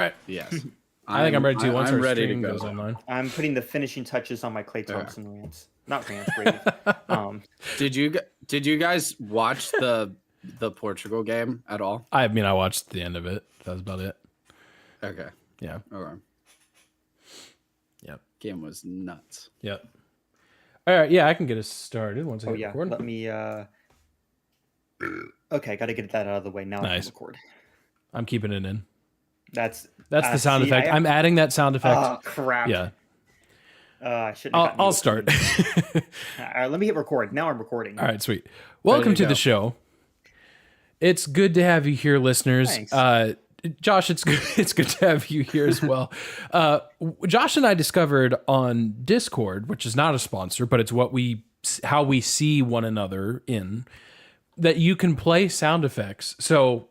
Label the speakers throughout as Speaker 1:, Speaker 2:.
Speaker 1: right.
Speaker 2: Yes.
Speaker 1: I think I'm ready to once
Speaker 2: I'm
Speaker 1: our
Speaker 2: ready to
Speaker 1: stream
Speaker 2: go.
Speaker 1: goes online.
Speaker 3: I'm putting the finishing touches on my Klay Thompson rants. Not rants, rave.
Speaker 2: Did you guys watch the Portugal game at all?
Speaker 1: I mean, I watched the end of it. That was about it.
Speaker 2: Okay.
Speaker 1: Yeah.
Speaker 2: Okay.
Speaker 1: Yep.
Speaker 2: Game was nuts.
Speaker 1: Yep. All right. Yeah, I can get us started once I
Speaker 3: Oh
Speaker 1: hit
Speaker 3: yeah,
Speaker 1: record.
Speaker 3: let me. Okay, got to get that out of the way now. I
Speaker 1: Nice.
Speaker 3: can record.
Speaker 1: I'm keeping it in.
Speaker 3: That's
Speaker 1: the sound
Speaker 3: see,
Speaker 1: effect. I'm adding that sound effect.
Speaker 3: Oh crap!
Speaker 1: Yeah.
Speaker 3: I shouldn't. Have gotten
Speaker 1: I'll
Speaker 3: you
Speaker 1: start.
Speaker 3: All right, let me hit record. Now I'm recording.
Speaker 1: All right, sweet. Welcome to the show. It's good to have you here, listeners.
Speaker 3: Thanks.
Speaker 1: Josh, it's good. It's good to have you here as well. Josh and I discovered on Discord, which is not a sponsor, but it's how we see one another in, that you can play sound effects. So,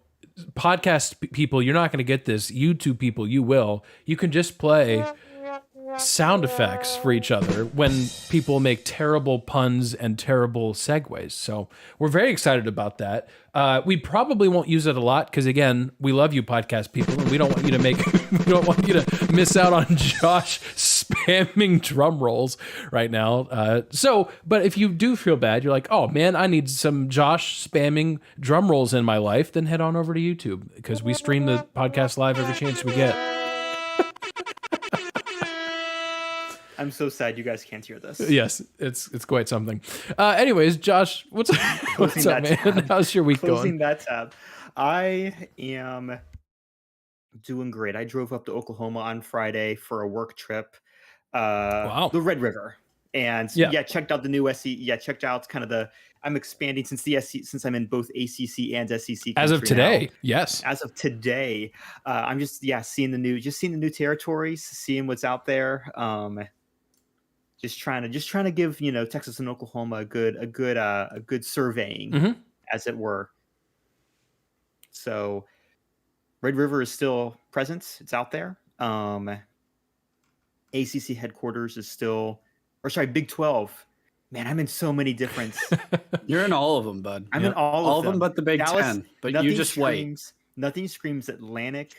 Speaker 1: podcast people, you're not going to get this. YouTube people, you will. You can just play sound effects for each other when people make terrible puns and terrible segues. So we're very excited about that. We probably won't use it a lot because, again, we love you podcast people, and we don't want you to we don't want you to miss out on Josh spamming drum rolls right now. But if you do feel bad, you're like, oh man, I need some Josh spamming drum rolls in my life, then head on over to YouTube because we stream the podcast live every chance we get.
Speaker 3: I'm so sad you guys can't hear this.
Speaker 1: Yes, it's quite something. Anyways, Josh, what's up, man?
Speaker 3: Tab.
Speaker 1: How's your week
Speaker 3: Closing
Speaker 1: going?
Speaker 3: that tab. I am doing great. I drove up to Oklahoma on Friday for a work trip.
Speaker 1: Wow.
Speaker 3: The Red River. And checked out the new SC. Yeah, checked out kind of I'm expanding since I'm in both ACC and SEC.
Speaker 1: As of today,
Speaker 3: now.
Speaker 1: yes.
Speaker 3: As of today, I'm just seeing the new territories, seeing what's out there. Just trying to give Texas and Oklahoma a good surveying, as it were. So, Red River is still present; it's out there. ACC headquarters is still, Big 12. Man, I'm in so many different.
Speaker 2: You're in all of them, bud.
Speaker 3: I'm in all of them,
Speaker 2: but the Big Ten. But you just wait.
Speaker 3: Nothing screams Atlantic,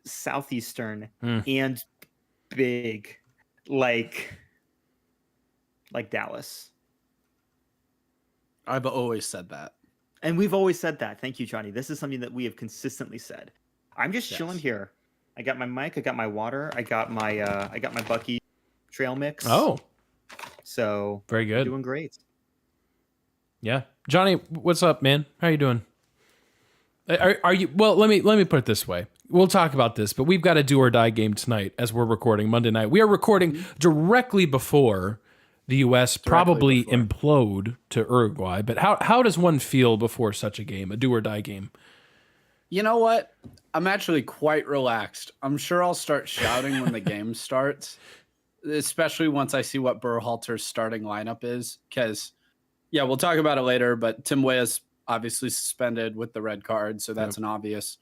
Speaker 3: Southeastern, and big. Like Dallas.
Speaker 2: I've always said that.
Speaker 3: And we've always said that. Thank you, Johnny. This is something that we have consistently said. I'm just chilling here. I got my mic, I got my water, I got my Bucky trail mix.
Speaker 1: Oh.
Speaker 3: So
Speaker 1: very good.
Speaker 3: Doing great.
Speaker 1: Yeah. Johnny, what's up, man? How are you doing? Are you let me put it this way. We'll talk about this, but we've got a do or die game tonight as we're recording Monday night. We are recording directly before the U.S. probably implode to Uruguay. But how does one feel before such a game, a do or die game?
Speaker 2: You know what? I'm actually quite relaxed. I'm sure I'll start shouting when the game starts, especially once I see what Berhalter's starting lineup is. Because, we'll talk about it later, but Tim Weah's obviously suspended with the red card, so that's an obvious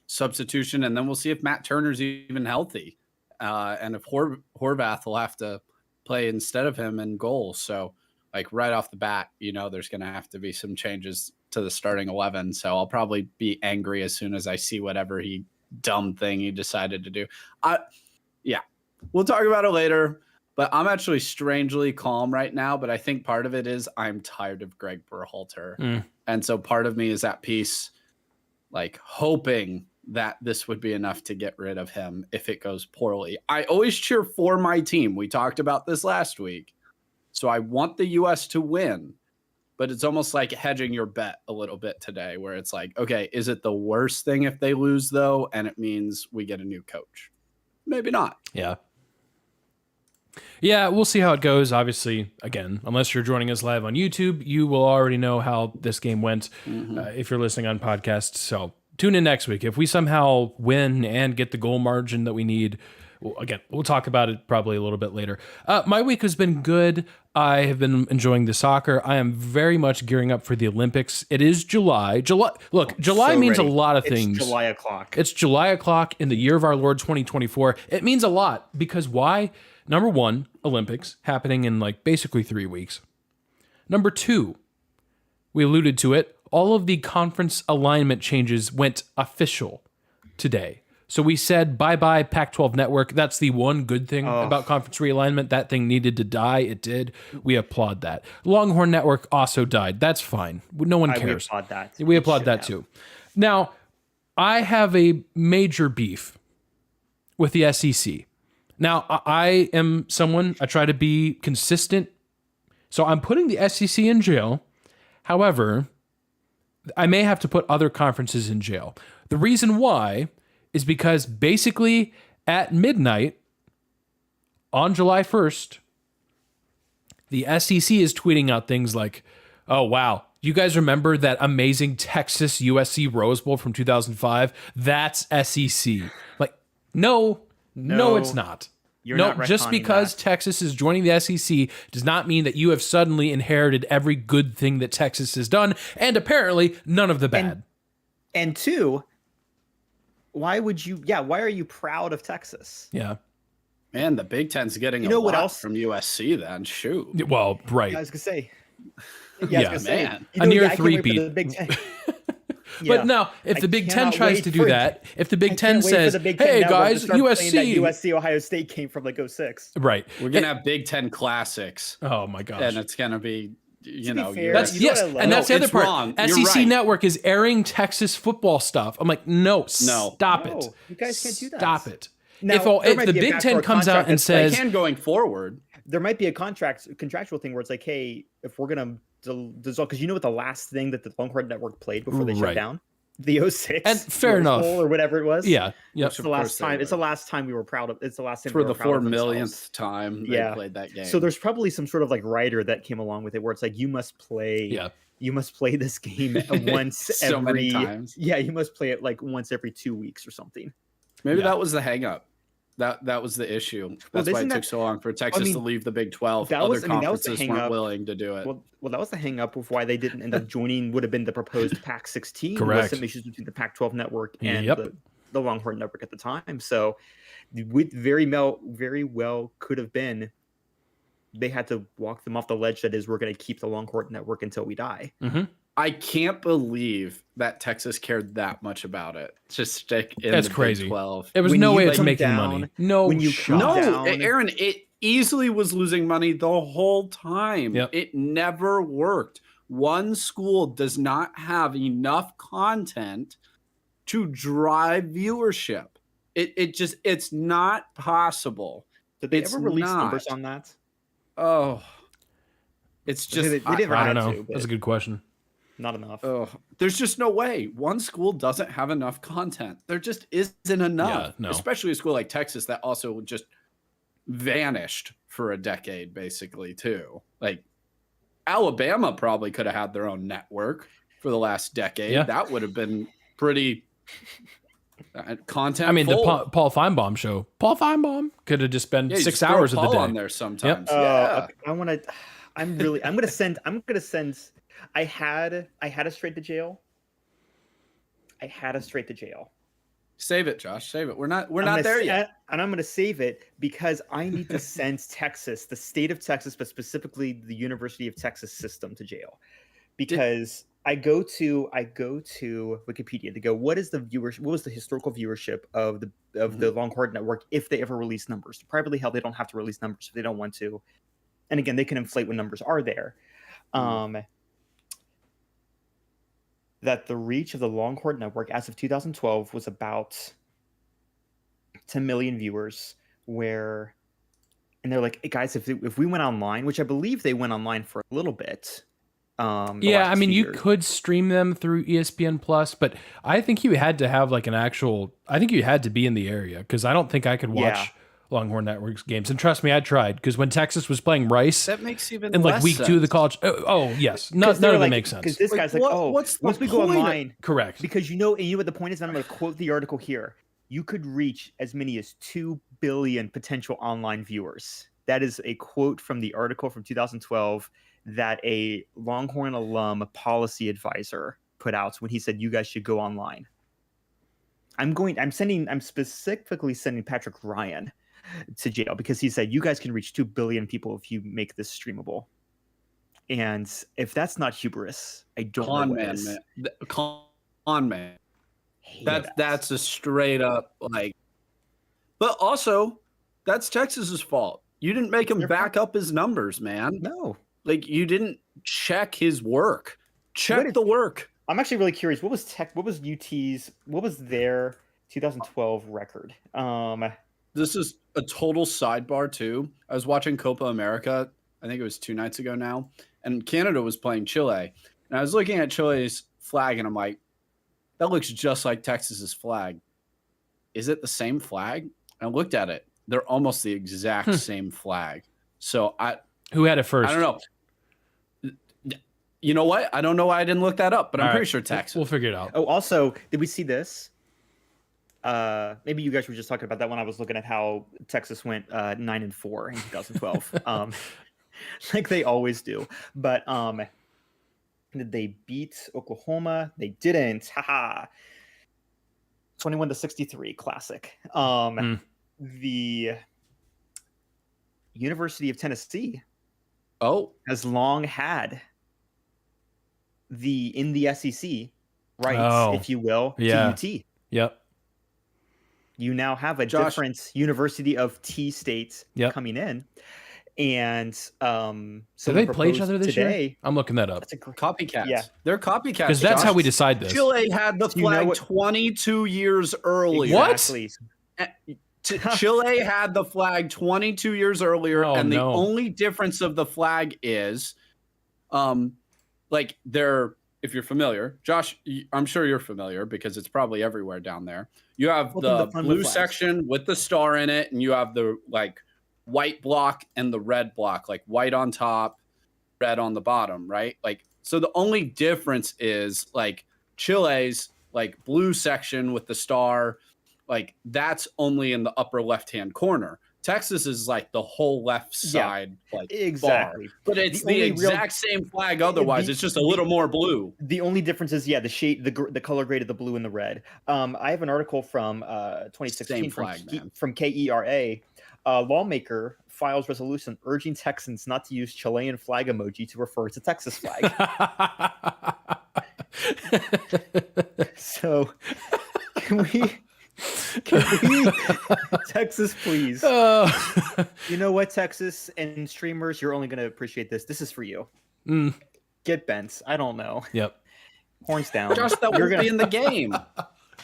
Speaker 2: substitution. And then we'll see if Matt Turner's even healthy, and if Horvath will have to play instead of him in goal. So, right off the bat, there's going to have to be some changes to the starting 11. So I'll probably be angry as soon as I see whatever dumb thing he decided to do. We'll talk about it later. But I'm actually strangely calm right now. But I think part of it is I'm tired of Greg Berhalter. And so part of me is at peace, hoping that this would be enough to get rid of him if it goes poorly. I always cheer for my team. We talked about this last week. So I want the U.S. to win. But it's almost like hedging your bet a little bit today, where it's like, okay, is it the worst thing if they lose, though, and it means we get a new coach? Maybe not.
Speaker 1: Yeah. Yeah, we'll see how it goes. Obviously, again, unless you're joining us live on YouTube, you will already know how this game went if you're listening on podcasts. So tune in next week. If we somehow win and get the goal margin that we need, we'll talk about it probably a little bit later. My week has been good. I have been enjoying the soccer. I am very much gearing up for the Olympics. It is July. July means a lot of things.
Speaker 3: It's July o'clock.
Speaker 1: It's July o'clock in the year of our Lord 2024. It means a lot because why? Number one, Olympics happening in basically 3 weeks. Number two, we alluded to it. All of the conference alignment changes went official today. So we said bye-bye Pac-12 network. That's the one good thing
Speaker 3: Oh.
Speaker 1: about conference realignment. That thing needed to die. It did. We applaud that. Longhorn network also died. That's fine. No one
Speaker 3: We
Speaker 1: cares.
Speaker 3: applaud that.
Speaker 1: We
Speaker 3: It
Speaker 1: applaud
Speaker 3: should
Speaker 1: that
Speaker 3: have.
Speaker 1: too. Now, I have a major beef with the SEC. Now, I am someone, I try to be consistent. So I'm putting the SEC in jail. However, I may have to put other conferences in jail. The reason why is because basically at midnight on July 1st, the SEC is tweeting out things like, oh, wow, you guys remember that amazing Texas USC Rose Bowl from 2005? That's SEC. Like, no,
Speaker 3: No,
Speaker 1: it's not.
Speaker 3: you're
Speaker 1: No,
Speaker 3: not
Speaker 1: just
Speaker 3: retconning
Speaker 1: because
Speaker 3: that.
Speaker 1: Texas is joining the SEC does not mean that you have suddenly inherited every good thing that Texas has done, and apparently none of the bad.
Speaker 3: And two, why would you? Yeah, why are you proud of Texas?
Speaker 1: Yeah.
Speaker 2: Man, the Big Ten's getting
Speaker 3: You know
Speaker 2: a
Speaker 3: what
Speaker 2: lot
Speaker 3: else?
Speaker 2: from USC then. Shoot.
Speaker 1: Well, right.
Speaker 3: I was gonna say.
Speaker 1: Yeah,
Speaker 3: I was gonna say,
Speaker 2: man.
Speaker 3: you
Speaker 1: A
Speaker 3: know,
Speaker 1: near
Speaker 3: I can't wait for
Speaker 1: three-peat.
Speaker 3: the Big Ten.
Speaker 1: But
Speaker 3: Yeah.
Speaker 1: now, if
Speaker 3: I
Speaker 1: the Big Ten
Speaker 3: cannot
Speaker 1: tries
Speaker 3: wait
Speaker 1: to do
Speaker 3: for it.
Speaker 1: that, if the
Speaker 3: I
Speaker 1: Big Ten
Speaker 3: can't wait for
Speaker 1: says,
Speaker 3: the Big Ten
Speaker 1: hey,
Speaker 3: Network to
Speaker 1: guys,
Speaker 3: start playing that
Speaker 1: USC.
Speaker 3: USC Ohio State came from like 06.
Speaker 1: Right.
Speaker 2: We're gonna have Big Ten classics,
Speaker 1: Oh, my gosh.
Speaker 2: and it's gonna be, you
Speaker 3: be
Speaker 2: know,
Speaker 3: fair,
Speaker 2: you're-
Speaker 1: That's
Speaker 3: You know
Speaker 1: yes,
Speaker 3: what I love?
Speaker 1: and that's
Speaker 2: No,
Speaker 1: the other
Speaker 2: it's
Speaker 1: part.
Speaker 2: wrong. You're
Speaker 1: SEC
Speaker 2: right.
Speaker 1: Network is airing Texas football stuff. I'm like, no, stop
Speaker 3: No,
Speaker 1: it.
Speaker 3: you guys can't do that.
Speaker 1: Stop it.
Speaker 3: Now,
Speaker 1: if
Speaker 3: there
Speaker 1: if
Speaker 3: might
Speaker 1: the
Speaker 3: be a
Speaker 1: Big Ten
Speaker 3: backdoor
Speaker 1: comes out
Speaker 3: contract
Speaker 1: and
Speaker 3: that's like,
Speaker 2: they
Speaker 1: says,
Speaker 2: can going forward.
Speaker 3: There might be a contractual thing where it's like, hey, if we're gonna dissolve, because you know what the last thing that the Longhorn Network played before they
Speaker 1: Right.
Speaker 3: shut down, the 06
Speaker 1: And fair
Speaker 3: Rose
Speaker 1: enough.
Speaker 3: Bowl or whatever it was.
Speaker 1: yeah, yep.
Speaker 3: It's the last time. It's the last time we were proud of. It's the last time
Speaker 2: For
Speaker 3: we were
Speaker 2: the
Speaker 3: proud of
Speaker 2: 4
Speaker 3: themselves.
Speaker 2: millionth time
Speaker 3: Yeah.
Speaker 2: they played that game.
Speaker 3: So there's probably some sort of like writer that came along with it, where it's like you must play.
Speaker 1: Yeah.
Speaker 3: You must play this game once
Speaker 2: So
Speaker 3: every.
Speaker 2: many times.
Speaker 3: Yeah, you must play it like once every 2 weeks or something.
Speaker 2: Maybe
Speaker 1: Yeah.
Speaker 2: that was the hang up. That was the issue. That's why
Speaker 3: isn't
Speaker 2: it took
Speaker 3: that-
Speaker 2: so long for Texas to
Speaker 3: mean,
Speaker 2: leave the Big 12.
Speaker 3: that
Speaker 2: Other
Speaker 3: was- I mean, that was the
Speaker 2: conferences
Speaker 3: hang
Speaker 2: weren't
Speaker 3: up.
Speaker 2: willing to do it.
Speaker 3: Well, that was the hang up of why they didn't end up joining. Would have been the proposed Pac-16.
Speaker 1: Correct.
Speaker 3: Was some issues between the Pac-12 network and
Speaker 1: Yep.
Speaker 3: the Longhorn network at the time. So, with very well could have been. They had to walk them off the ledge. That is, we're going to keep the Longhorn network until we die.
Speaker 2: I can't believe that Texas cared that much about it. Just stick in
Speaker 1: That's
Speaker 2: the
Speaker 1: crazy.
Speaker 2: Big 12.
Speaker 1: It was
Speaker 3: When
Speaker 1: no
Speaker 3: you
Speaker 1: way it's
Speaker 3: come
Speaker 1: making
Speaker 3: down-
Speaker 1: money. No,
Speaker 3: when you
Speaker 1: shot.
Speaker 3: come
Speaker 2: No,
Speaker 3: down-
Speaker 2: Aaron, it easily was losing money the whole time.
Speaker 1: Yep.
Speaker 2: It never worked. One school does not have enough content to drive viewership. It's not possible.
Speaker 3: Did they
Speaker 2: It's
Speaker 3: ever release
Speaker 2: not.
Speaker 3: numbers on that?
Speaker 2: Oh, it's just
Speaker 3: They never
Speaker 1: I
Speaker 3: had
Speaker 1: don't know.
Speaker 3: to, but
Speaker 1: That's a good question.
Speaker 3: not enough.
Speaker 2: oh, there's just no way. One school doesn't have enough content. There just isn't enough.
Speaker 1: Yeah, no.
Speaker 2: Especially a school like Texas that also just vanished for a decade, basically, too. Like Alabama probably could have had their own network for the last decade.
Speaker 1: Yeah.
Speaker 2: That would have been pretty content.
Speaker 1: I mean, the
Speaker 2: full.
Speaker 1: Paul Feinbaum show. Paul Feinbaum could have just spent
Speaker 2: Yeah, you
Speaker 1: 6
Speaker 2: just throw
Speaker 1: hours of the
Speaker 2: Paul
Speaker 1: day.
Speaker 2: on there sometimes.
Speaker 3: Oh,
Speaker 2: Yeah.
Speaker 3: okay, I want to. I'm gonna send. I had us straight to jail.
Speaker 2: Save it, Josh. Save it. We're not
Speaker 3: I'm
Speaker 2: not
Speaker 3: gonna
Speaker 2: there
Speaker 3: sa-
Speaker 2: yet.
Speaker 3: And I'm gonna save it because I need to send Texas, the state of Texas, but specifically the University of Texas system, to jail. Because I go to Wikipedia to go, what is the viewership? What was the historical viewership of the Longhorn Network if they ever release numbers? Privately held, they don't have to release numbers if they don't want to. And again, they can inflate when numbers are there. That the reach of the Longhorn Network as of 2012 was about 10 million viewers. And they're like, hey guys, if we went online, which I believe they went online for a little bit. The
Speaker 1: Yeah, I
Speaker 3: last
Speaker 1: mean,
Speaker 3: few
Speaker 1: you
Speaker 3: years.
Speaker 1: could stream them through ESPN Plus, but I think you had to have like I think you had to be in the area because I don't think I could watch
Speaker 3: Yeah.
Speaker 1: Longhorn Network's games. And trust me, I tried because when Texas was playing Rice
Speaker 2: That makes even
Speaker 1: in like
Speaker 2: less
Speaker 1: week 2 of the
Speaker 2: sense.
Speaker 1: college. Oh yes, none
Speaker 3: 'Cause
Speaker 1: of
Speaker 3: they're
Speaker 1: that
Speaker 3: like-
Speaker 1: makes sense.
Speaker 3: Because this
Speaker 2: Like,
Speaker 3: guy's like,
Speaker 2: what's the
Speaker 3: once we go
Speaker 2: point of-
Speaker 3: online,
Speaker 1: Correct.
Speaker 3: because you know what the point is, and I'm going to quote the article here. You could reach as many as 2 billion potential online viewers. That is a quote from the article from 2012 that a Longhorn alum policy advisor put out when he said you guys should go online. I'm specifically sending Patrick Ryan to jail because he said you guys can reach 2 billion people if you make this streamable. And if that's not hubris, I don't know
Speaker 2: Con
Speaker 3: what
Speaker 2: man,
Speaker 3: is.
Speaker 2: man. Con man.
Speaker 3: Hate that.
Speaker 2: That's a straight up like. But also, that's Texas's fault. You didn't make him
Speaker 3: Their
Speaker 2: back up his numbers, man.
Speaker 3: No.
Speaker 2: Like you didn't check his work. Check the work.
Speaker 3: I'm actually really curious. What was their 2012 record?
Speaker 2: This is a total sidebar too. I was watching Copa America, I think it was 2 nights ago now, and Canada was playing Chile. And I was looking at Chile's flag and I'm like, that looks just like Texas's flag. Is it the same flag? And I looked at it. They're almost the exact same flag. So
Speaker 1: Who had it first?
Speaker 2: I don't know. You know what? I don't know why I didn't look that up, but I'm pretty sure Texas.
Speaker 1: We'll figure it out.
Speaker 3: Oh, also, did we see this? Maybe you guys were just talking about that when I was looking at how Texas went 9-4 in 2012. Like they always do. But did they beat Oklahoma? They didn't. Haha. 21-63, classic. The University of Tennessee has long had in the SEC rights, if you will, to UT.
Speaker 1: Yep.
Speaker 3: You now have a different University of T states coming in. And so
Speaker 1: do they play each other this year? I'm looking that up.
Speaker 2: Copycats.
Speaker 3: Yeah.
Speaker 2: They're copycats.
Speaker 1: Because that's how we decide this.
Speaker 2: Chile had the flag 22 years earlier.
Speaker 3: Exactly.
Speaker 2: Chile had the flag 22 years earlier, and the
Speaker 1: no.
Speaker 2: only difference of the flag is, like they're, if you're familiar, Josh, I'm sure you're familiar because it's probably everywhere down there. You have the blue section with the star in it, and you have the like white block and the red block, like white on top, red on the bottom, right? Like, so the only difference is like Chile's like blue section with the star, like that's only in the upper left-hand corner. Texas is like the whole left side, like
Speaker 3: exactly.
Speaker 2: Bar. But it's the exact same flag. Otherwise, it's just a little more blue.
Speaker 3: The only difference is, the shade, the color grade of the blue and the red. I have an article from 2016 from KERA. Lawmaker files resolution urging Texans not to use Chilean flag emoji to refer to Texas flag. So, can we Texas, please? You know what, Texas and streamers, you're only going to appreciate this. This is for you. Get bent. I don't know.
Speaker 1: Yep.
Speaker 3: Horns down.
Speaker 2: Josh, that won't be in the game.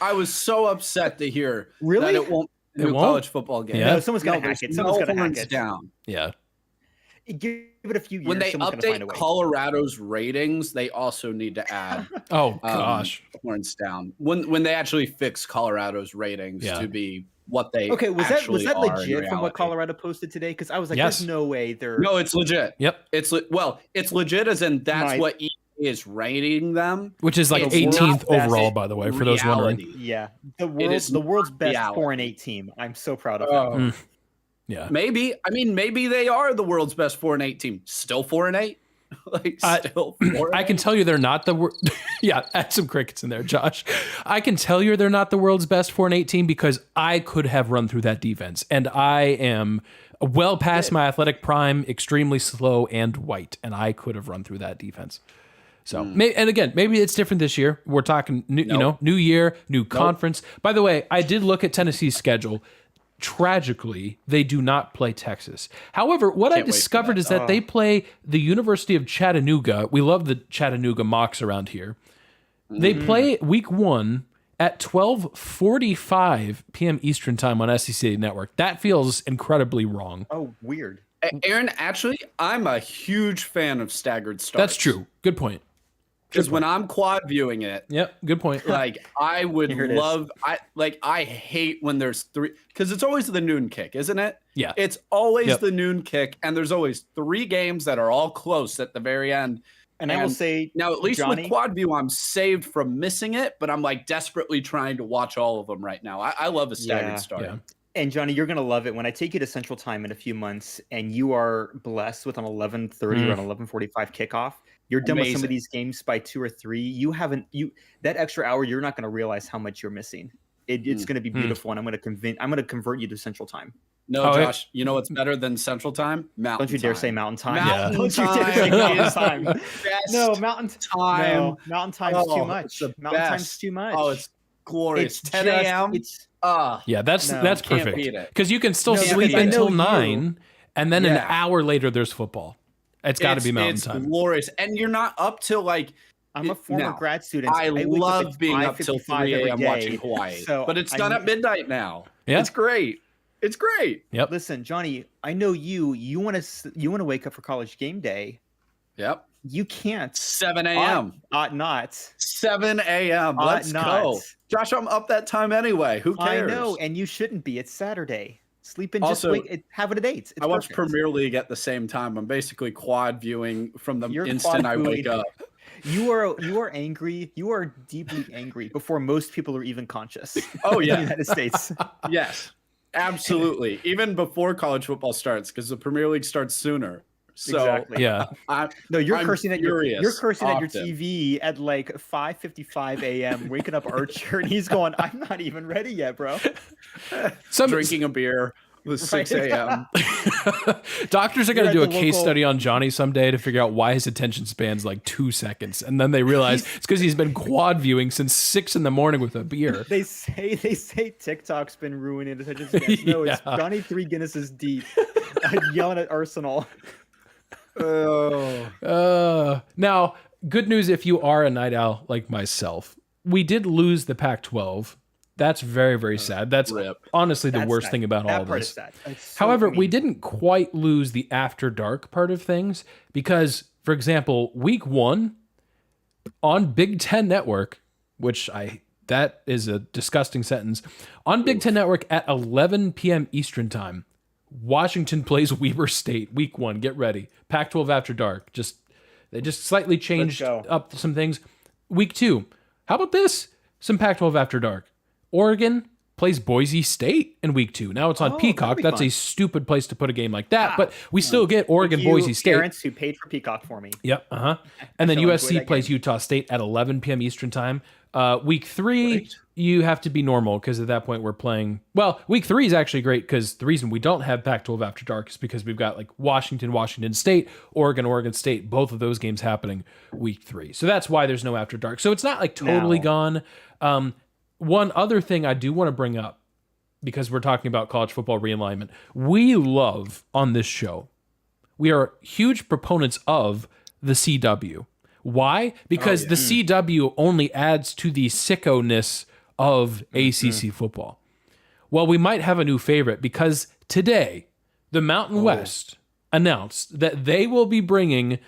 Speaker 2: I was so upset to hear
Speaker 3: that
Speaker 2: it won't be a college football game.
Speaker 1: Yeah.
Speaker 3: No, someone's going to hack it. Someone's going to hack it.
Speaker 2: Down.
Speaker 1: Yeah.
Speaker 3: Give it a few years.
Speaker 2: When they update Colorado's ratings, they also need to add
Speaker 1: gosh,
Speaker 2: horns down. When they actually fix Colorado's ratings to be what they
Speaker 3: was that legit from what Colorado posted today? Because I was like, there's no way they're
Speaker 2: it's legit.
Speaker 1: Yep.
Speaker 2: It's legit as in that's what EA is rating them,
Speaker 1: which is like 18th overall, by the way, for those wondering.
Speaker 3: Yeah, the world's best 4-8 team. I'm so proud of them.
Speaker 1: Yeah,
Speaker 2: maybe. I mean, maybe they are the world's best 4-8 team. Still 4-8. Still 4-8.
Speaker 1: I can tell you they're not the yeah, add some crickets in there, Josh. I can tell you they're not the world's best 4-8 team because I could have run through that defense, and I am well past my athletic prime, extremely slow and white, and I could have run through that defense. So, and again, maybe it's different this year. We're talking, new year, new conference. By the way, I did look at Tennessee's schedule. Tragically, they do not play Texas. However, what I discovered is that they play the University of Chattanooga. We love the Chattanooga Mocs around here. They play week 1 at 12:45 p.m. Eastern time on SEC Network. That feels incredibly wrong.
Speaker 3: Oh, weird.
Speaker 2: Aaron, actually, I'm a huge fan of staggered starts.
Speaker 1: That's true. Good point.
Speaker 2: Because when I'm quad viewing it,
Speaker 1: good point.
Speaker 2: Like I would love, I hate when there's 3, because it's always the noon kick, isn't it?
Speaker 1: Yeah,
Speaker 2: it's always the noon kick, and there's always 3 games that are all close at the very end.
Speaker 3: And I will say,
Speaker 2: now at least
Speaker 3: Johnny,
Speaker 2: with quad view, I'm saved from missing it, but I'm like desperately trying to watch all of them right now. I love a staggered start.
Speaker 1: Yeah.
Speaker 3: And Johnny, you're gonna love it when I take you to Central Time in a few months, and you are blessed with an 11:30 or an 11:45 kickoff. You're done with some of these games by 2 or 3. That extra hour, you're not going to realize how much you're missing. It's going to be beautiful, and I'm going to convert you to Central Time.
Speaker 2: No, Josh, you know what's better than Central Time? Mountain
Speaker 3: Don't you dare say Mountain Time.
Speaker 2: Don't you dare
Speaker 3: say Mountain Time. No,
Speaker 2: Mountain Time.
Speaker 3: No, Mountain Time's too much. Mountain Time's too much.
Speaker 2: Oh, it's glorious.
Speaker 3: It's
Speaker 2: 10
Speaker 3: just-
Speaker 2: a.m.
Speaker 3: It's
Speaker 1: Yeah, that's
Speaker 3: No,
Speaker 1: that's
Speaker 2: can't
Speaker 1: perfect
Speaker 2: beat it.
Speaker 1: because you can still
Speaker 3: No,
Speaker 1: sleep
Speaker 3: because I
Speaker 1: until
Speaker 3: know you-
Speaker 1: 9, and then an
Speaker 2: Yeah.
Speaker 1: hour later there's football. It's got to be mountain
Speaker 2: It's
Speaker 1: time.
Speaker 2: glorious, and you're not up till like.
Speaker 3: I'm a former
Speaker 2: Now,
Speaker 3: grad student.
Speaker 2: I
Speaker 3: wake
Speaker 2: love
Speaker 3: at
Speaker 2: being up till
Speaker 3: 5:55
Speaker 2: 3
Speaker 3: every
Speaker 2: a.m.
Speaker 3: day,
Speaker 2: watching Hawaii,
Speaker 3: so
Speaker 2: but it's
Speaker 3: I
Speaker 2: done
Speaker 3: need-
Speaker 2: at midnight now.
Speaker 1: Yeah.
Speaker 2: It's great. It's great.
Speaker 1: Yep.
Speaker 3: Listen, Johnny, I know you want to wake up for college game day.
Speaker 2: Yep.
Speaker 3: You can't.
Speaker 2: 7 a.m.
Speaker 3: Ought not.
Speaker 2: 7 a.m. Let's go. Josh, I'm up that time anyway. Who
Speaker 3: I
Speaker 2: cares?
Speaker 3: know, and you shouldn't be. It's Saturday. Sleep in.
Speaker 2: Also,
Speaker 3: have it at 8. It's
Speaker 2: I watch
Speaker 3: perfect.
Speaker 2: Premier League at the same time. I'm basically quad viewing from the
Speaker 3: You're
Speaker 2: instant I
Speaker 3: quad
Speaker 2: wake
Speaker 3: viewing.
Speaker 2: up.
Speaker 3: You are angry. You are deeply angry before most people are even conscious.
Speaker 2: Oh,
Speaker 3: in
Speaker 2: yeah.
Speaker 3: the United States.
Speaker 2: Yes, absolutely. Even before college football starts, because the Premier League starts sooner. So
Speaker 3: Exactly.
Speaker 1: Yeah.
Speaker 3: No, you're
Speaker 2: I'm
Speaker 3: cursing at your
Speaker 2: furious often.
Speaker 3: TV at like 5:55 a.m. waking up Archer, and he's going, "I'm not even ready yet, bro."
Speaker 2: drinking a beer with 6 a.m.
Speaker 1: Doctors are going to
Speaker 3: You're
Speaker 1: do
Speaker 3: at
Speaker 1: a
Speaker 3: the
Speaker 1: case
Speaker 3: local-
Speaker 1: study on Johnny someday to figure out why his attention span's like 2 seconds, and then they realize it's because he's been quad viewing since 6 in the morning with a beer.
Speaker 3: They say TikTok's been ruining attention spans. No, it's
Speaker 1: Yeah.
Speaker 3: Johnny 3 Guinnesses deep, yelling at Arsenal.
Speaker 1: Now, good news if you are a night owl like myself. We did lose the Pac-12. That's very, very sad. That's
Speaker 2: rip.
Speaker 1: honestly the
Speaker 3: That's
Speaker 1: worst
Speaker 3: sad.
Speaker 1: thing about
Speaker 3: That
Speaker 1: all
Speaker 3: part
Speaker 1: this.
Speaker 3: is sad. It's so
Speaker 1: However, we
Speaker 3: mean.
Speaker 1: didn't quite lose the after dark part of things because, for example, week 1 on Big Ten Network, that is a disgusting sentence, on Big Ten Network at 11 p.m. Eastern time, Washington plays Weber State. Week 1, get ready. Pac-12 after dark. They just slightly changed
Speaker 3: go.
Speaker 1: up some things. Week 2, how about this? Some Pac-12 after dark. Oregon plays Boise State in week 2. Now it's on
Speaker 3: that'll
Speaker 1: Peacock.
Speaker 3: be
Speaker 1: That's
Speaker 3: fun.
Speaker 1: a stupid place to put a game like that, but we still get Oregon,
Speaker 3: You
Speaker 1: Boise State.
Speaker 3: parents who paid for Peacock for me.
Speaker 1: Yep. And then
Speaker 3: shall enjoy
Speaker 1: USC
Speaker 3: that
Speaker 1: plays Utah State at 11 p.m. Eastern time. Week 3,
Speaker 2: Great.
Speaker 1: you have to be normal because at that point we're playing. Well, week 3 is actually great because the reason we don't have Pac-12 after dark is because we've got like Washington State, Oregon State, both of those games happening week 3. So that's why there's no after dark. So it's not like totally
Speaker 3: Now-
Speaker 1: gone. One other thing I do want to bring up because we're talking about college football realignment. We love on this show. We are huge proponents of the CW. Why? Because the CW only adds to the sicko-ness of ACC football. Well, we might have a new favorite because today the Mountain West announced that they will be bringing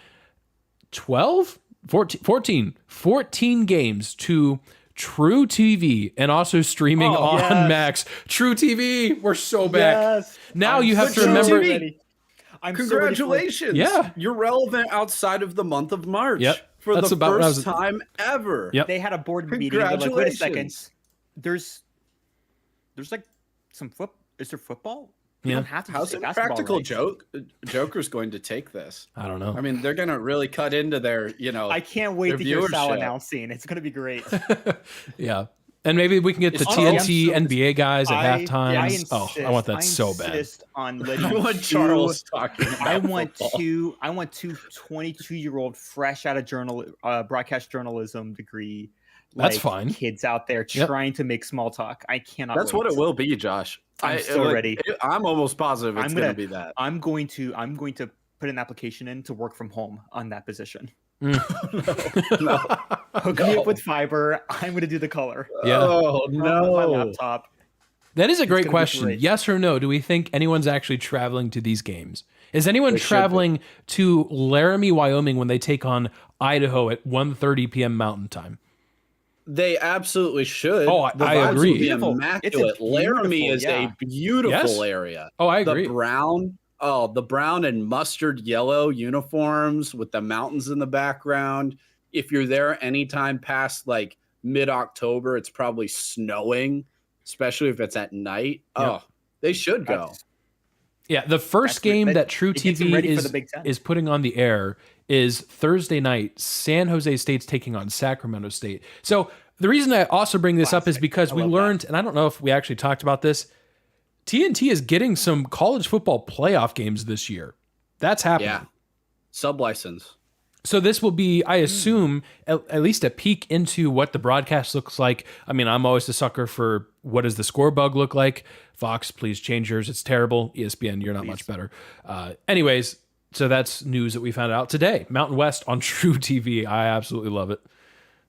Speaker 1: 14 games to True TV and also streaming on
Speaker 3: yes.
Speaker 1: Max. True TV, we're so back.
Speaker 3: Yes.
Speaker 1: Now
Speaker 3: I'm
Speaker 1: you have
Speaker 3: so
Speaker 1: to remember.
Speaker 2: TV.
Speaker 3: I'm
Speaker 2: Congratulations.
Speaker 1: Yeah.
Speaker 2: You're relevant outside of the month of March.
Speaker 1: Yep.
Speaker 2: For
Speaker 1: That's
Speaker 2: the
Speaker 1: about what I was-
Speaker 2: first time ever.
Speaker 1: Yep.
Speaker 3: They had a board meeting. They're like, wait a second.
Speaker 2: Congratulations.
Speaker 3: There's like some Is there football?
Speaker 1: Yeah.
Speaker 3: You don't have to
Speaker 2: How's
Speaker 3: say
Speaker 2: a
Speaker 3: basketball
Speaker 2: practical
Speaker 3: rights.
Speaker 2: joke? Joker's going to take this.
Speaker 1: I don't know.
Speaker 2: I mean, they're going to really cut into their,
Speaker 3: I can't wait
Speaker 2: Their
Speaker 3: to hear Sal
Speaker 2: viewership.
Speaker 3: announcing. It's going to be great.
Speaker 1: Yeah. And maybe we can get the
Speaker 2: It's
Speaker 1: TNT
Speaker 2: also-
Speaker 1: NBA guys at halftime.
Speaker 3: I
Speaker 1: I want that
Speaker 3: insist
Speaker 1: so bad.
Speaker 3: on letting
Speaker 2: I want Charles talking about
Speaker 3: I want
Speaker 2: football.
Speaker 3: I want 22-year-old fresh out of broadcast journalism degree.
Speaker 1: That's fine.
Speaker 3: Kids out there
Speaker 1: Yep.
Speaker 3: trying to make small talk. I cannot.
Speaker 2: That's
Speaker 3: wait.
Speaker 2: what it will be, Josh.
Speaker 3: I'm so ready.
Speaker 2: I'm almost positive it's
Speaker 3: I'm
Speaker 2: going
Speaker 3: gonna-
Speaker 2: to be that.
Speaker 3: I'm going to put an application in to work from home on that position.
Speaker 2: No.
Speaker 3: Hook me up with fiber. I'm going to do the color.
Speaker 1: Yeah.
Speaker 2: Oh,
Speaker 3: On my
Speaker 2: no.
Speaker 3: laptop.
Speaker 1: That is a great
Speaker 3: gonna be
Speaker 1: question.
Speaker 3: great.
Speaker 1: Yes or no? Do we think anyone's actually traveling to these games? Is anyone
Speaker 2: They should be.
Speaker 1: traveling to Laramie, Wyoming when they take on Idaho at 1:30 p.m. Mountain Time?
Speaker 2: They absolutely should.
Speaker 1: Oh, I
Speaker 2: vibes will
Speaker 1: agree.
Speaker 2: be
Speaker 3: Beautiful.
Speaker 2: immaculate.
Speaker 3: It's a
Speaker 2: Laramie is
Speaker 3: beautiful,
Speaker 2: a beautiful
Speaker 1: Yes.
Speaker 2: area.
Speaker 1: Oh, I agree.
Speaker 2: The brown and mustard yellow uniforms with the mountains in the background. If you're there anytime past like mid-October, it's probably snowing, especially if it's at night.
Speaker 1: Yep.
Speaker 2: Oh, they should go.
Speaker 3: That's-
Speaker 1: Yeah, the first
Speaker 3: That's-
Speaker 1: game that True
Speaker 3: it gets them
Speaker 1: TV
Speaker 3: ready for the Big Ten.
Speaker 1: is putting on the air is Thursday night. San Jose State's taking on Sacramento State. So the reason I also bring this up is
Speaker 3: Classic.
Speaker 1: because
Speaker 3: I
Speaker 1: we
Speaker 3: love that.
Speaker 1: learned, and I don't know if we actually talked about this, TNT is getting some college football playoff games this year. That's happening.
Speaker 2: Yeah. Sublicense.
Speaker 1: So this will be, I assume, at least a peek into what the broadcast looks like. I mean, I'm always a sucker for what does the score bug look like. Fox, please change yours. It's terrible. ESPN, you're not much better. Anyways, so that's news that we found out today. Mountain West on True TV. I absolutely love it.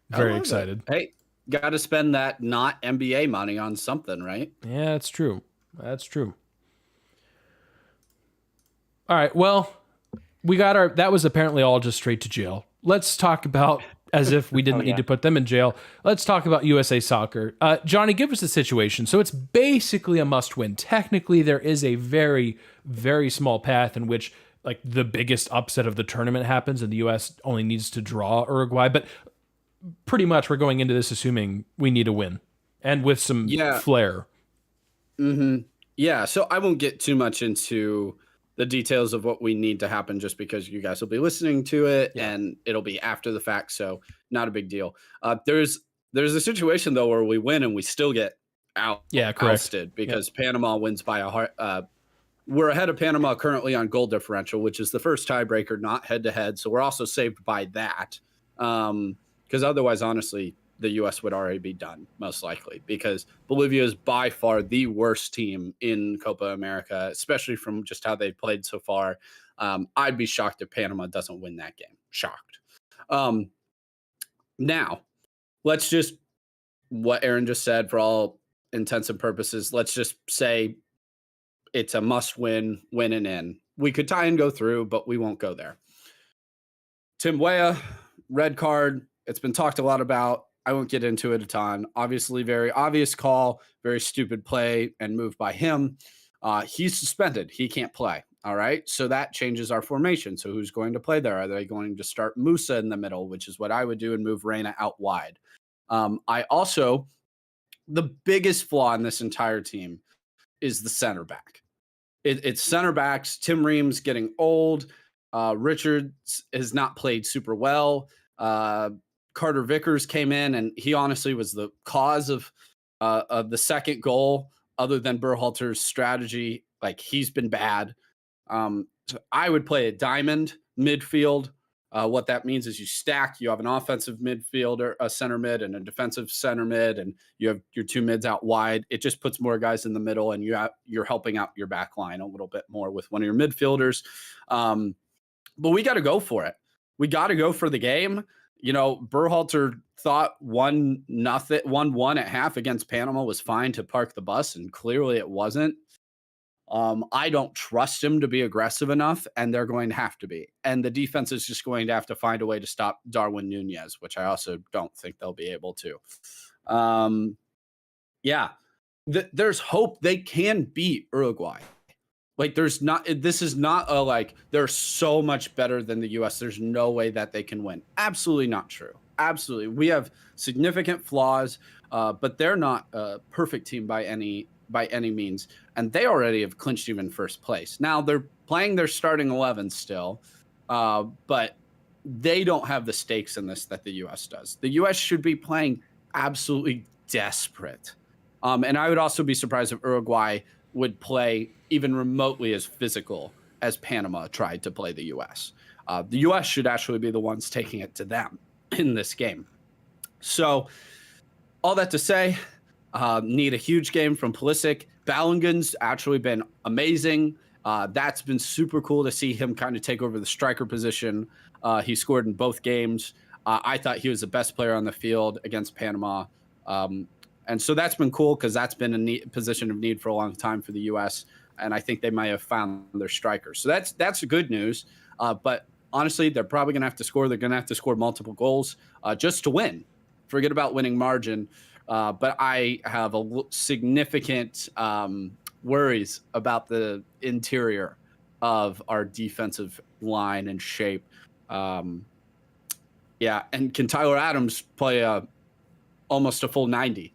Speaker 1: Very excited.
Speaker 2: Hey, got to spend that not NBA money on something, right?
Speaker 1: Yeah, that's true. That's true. All right. Well, we got that was apparently all just straight to jail. Let's talk about, as if we didn't need to put them in jail. Let's talk about USA Soccer. Johnny, give us the situation. So it's basically a must win. Technically, there is a very, very small path in which like the biggest upset of the tournament happens and the US only needs to draw Uruguay. But pretty much we're going into this assuming we need a win and with some flair.
Speaker 2: Yeah. So I won't get too much into the details of what we need to happen just because you guys will be listening to it and it'll be after the fact. So not a big deal. There's a situation though, where we win and we still get ousted because Panama wins by we're ahead of Panama currently on goal differential, which is the first tiebreaker, not head to head. So we're also saved by that. Because otherwise, honestly, the U.S. would already be done, most likely, because Bolivia is by far the worst team in Copa America, especially from just how they've played so far. I'd be shocked if Panama doesn't win that game. Shocked. Now, let's just, what Aaron just said, for all intents and purposes, let's just say it's a must-win, win and in. We could tie and go through, but we won't go there. Tim Weah, red card. It's been talked a lot about. I won't get into it a ton. Obviously, very obvious call, very stupid play and move by him. He's suspended. He can't play. All right. So that changes our formation. So who's going to play there? Are they going to start Musa in the middle, which is what I would do, and move Reyna out wide? The biggest flaw in this entire team is the center back. It's center backs. Tim Ream's getting old. Richards has not played super well. Carter Vickers came in, and he honestly was the cause of the second goal. Other than Berhalter's strategy, like he's been bad. So I would play a diamond midfield. What that means is you stack. You have an offensive midfielder, a center mid, and a defensive center mid, and you have your two mids out wide. It just puts more guys in the middle, and you're helping out your back line a little bit more with one of your midfielders. But we got to go for it. We got to go for the game. You know, Berhalter thought 1-1 at half against Panama was fine to park the bus, and clearly it wasn't. I don't trust him to be aggressive enough, and they're going to have to be. And the defense is just going to have to find a way to stop Darwin Nunez, which I also don't think they'll be able to. There's hope they can beat Uruguay. Like, this is not a, like, they're so much better than the U.S. There's no way that they can win. Absolutely not true. Absolutely. We have significant flaws, but they're not a perfect team by any means. And they already have clinched even first place. Now they're playing their starting 11 still, but they don't have the stakes in this that the U.S. does. The U.S. should be playing absolutely desperate. And I would also be surprised if Uruguay would play even remotely as physical as Panama tried to play the U.S. The U.S. should actually be the ones taking it to them in this game. So all that to say, need a huge game from Pulisic. Ballingen's actually been amazing. That's been super cool to see him kind of take over the striker position. He scored in both games. I thought he was the best player on the field against Panama. And so that's been cool because that's been a position of need for a long time for the U.S. And I think they might have found their striker. So that's good news. But honestly, they're probably going to have to score. They're going to have to score multiple goals just to win. Forget about winning margin. But I have significant worries about the interior of our defensive line and shape. And can Tyler Adams play almost a full 90?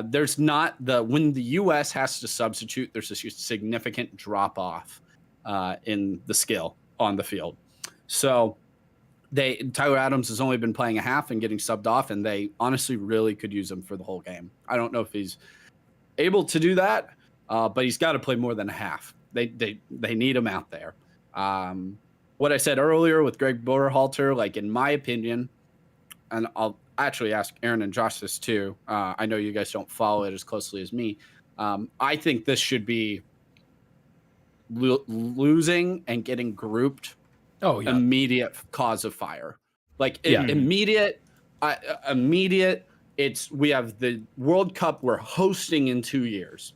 Speaker 2: There's not when the U.S. has to substitute, there's a significant drop off in the skill on the field. So Tyler Adams has only been playing a half and getting subbed off, and they honestly really could use him for the whole game. I don't know if he's able to do that, but he's got to play more than a half. They need him out there. what I said earlier with Greg Berhalter, like in my opinion, and I'll actually ask Aaron and Josh this too. I know you guys don't follow it as closely as me. I think this should be losing and getting grouped.
Speaker 1: Oh yeah,
Speaker 2: Immediate cause of fire, like
Speaker 1: Yeah.
Speaker 2: immediate. It's we have the World Cup we're hosting in 2 years.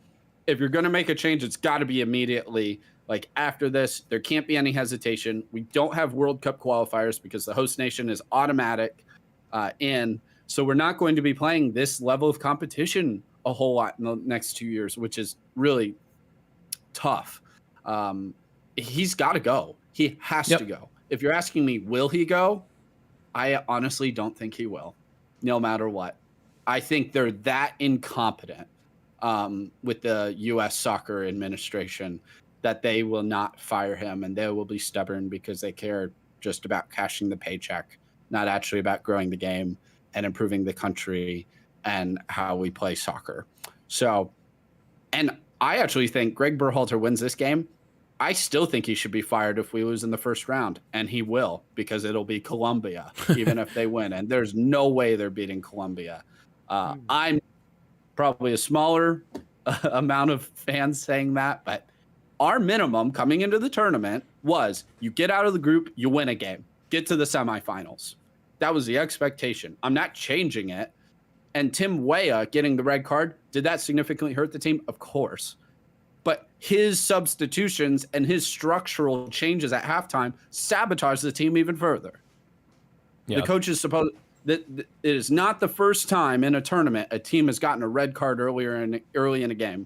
Speaker 2: If you're going to make a change, it's got to be immediately. Like after this, there can't be any hesitation. We don't have World Cup qualifiers because the host nation is automatic in. So we're not going to be playing this level of competition a whole lot in the next 2 years, which is really tough. He's got to go. He has to go. If you're asking me, will he go? I honestly don't think he will, no matter what. I think they're that incompetent with the U.S. Soccer Administration that they will not fire him, and they will be stubborn because they care just about cashing the paycheck, not actually about growing the game and improving the country and how we play soccer. So, and I actually think Greg Berhalter wins this game. I still think he should be fired if we lose in the first round, and he will, because it'll be Colombia, even if they win. And there's no way they're beating Colombia. I'm probably a smaller amount of fans saying that, but our minimum coming into the tournament was you get out of the group, you win a game, get to the semifinals. That was the expectation. I'm not changing it. And Tim Weah getting the red card, did that significantly hurt the team? Of course. But his substitutions and his structural changes at halftime sabotage the team even further. Yeah. The coach is supposed that it is not the first time in a tournament a team has gotten a red card early in a game.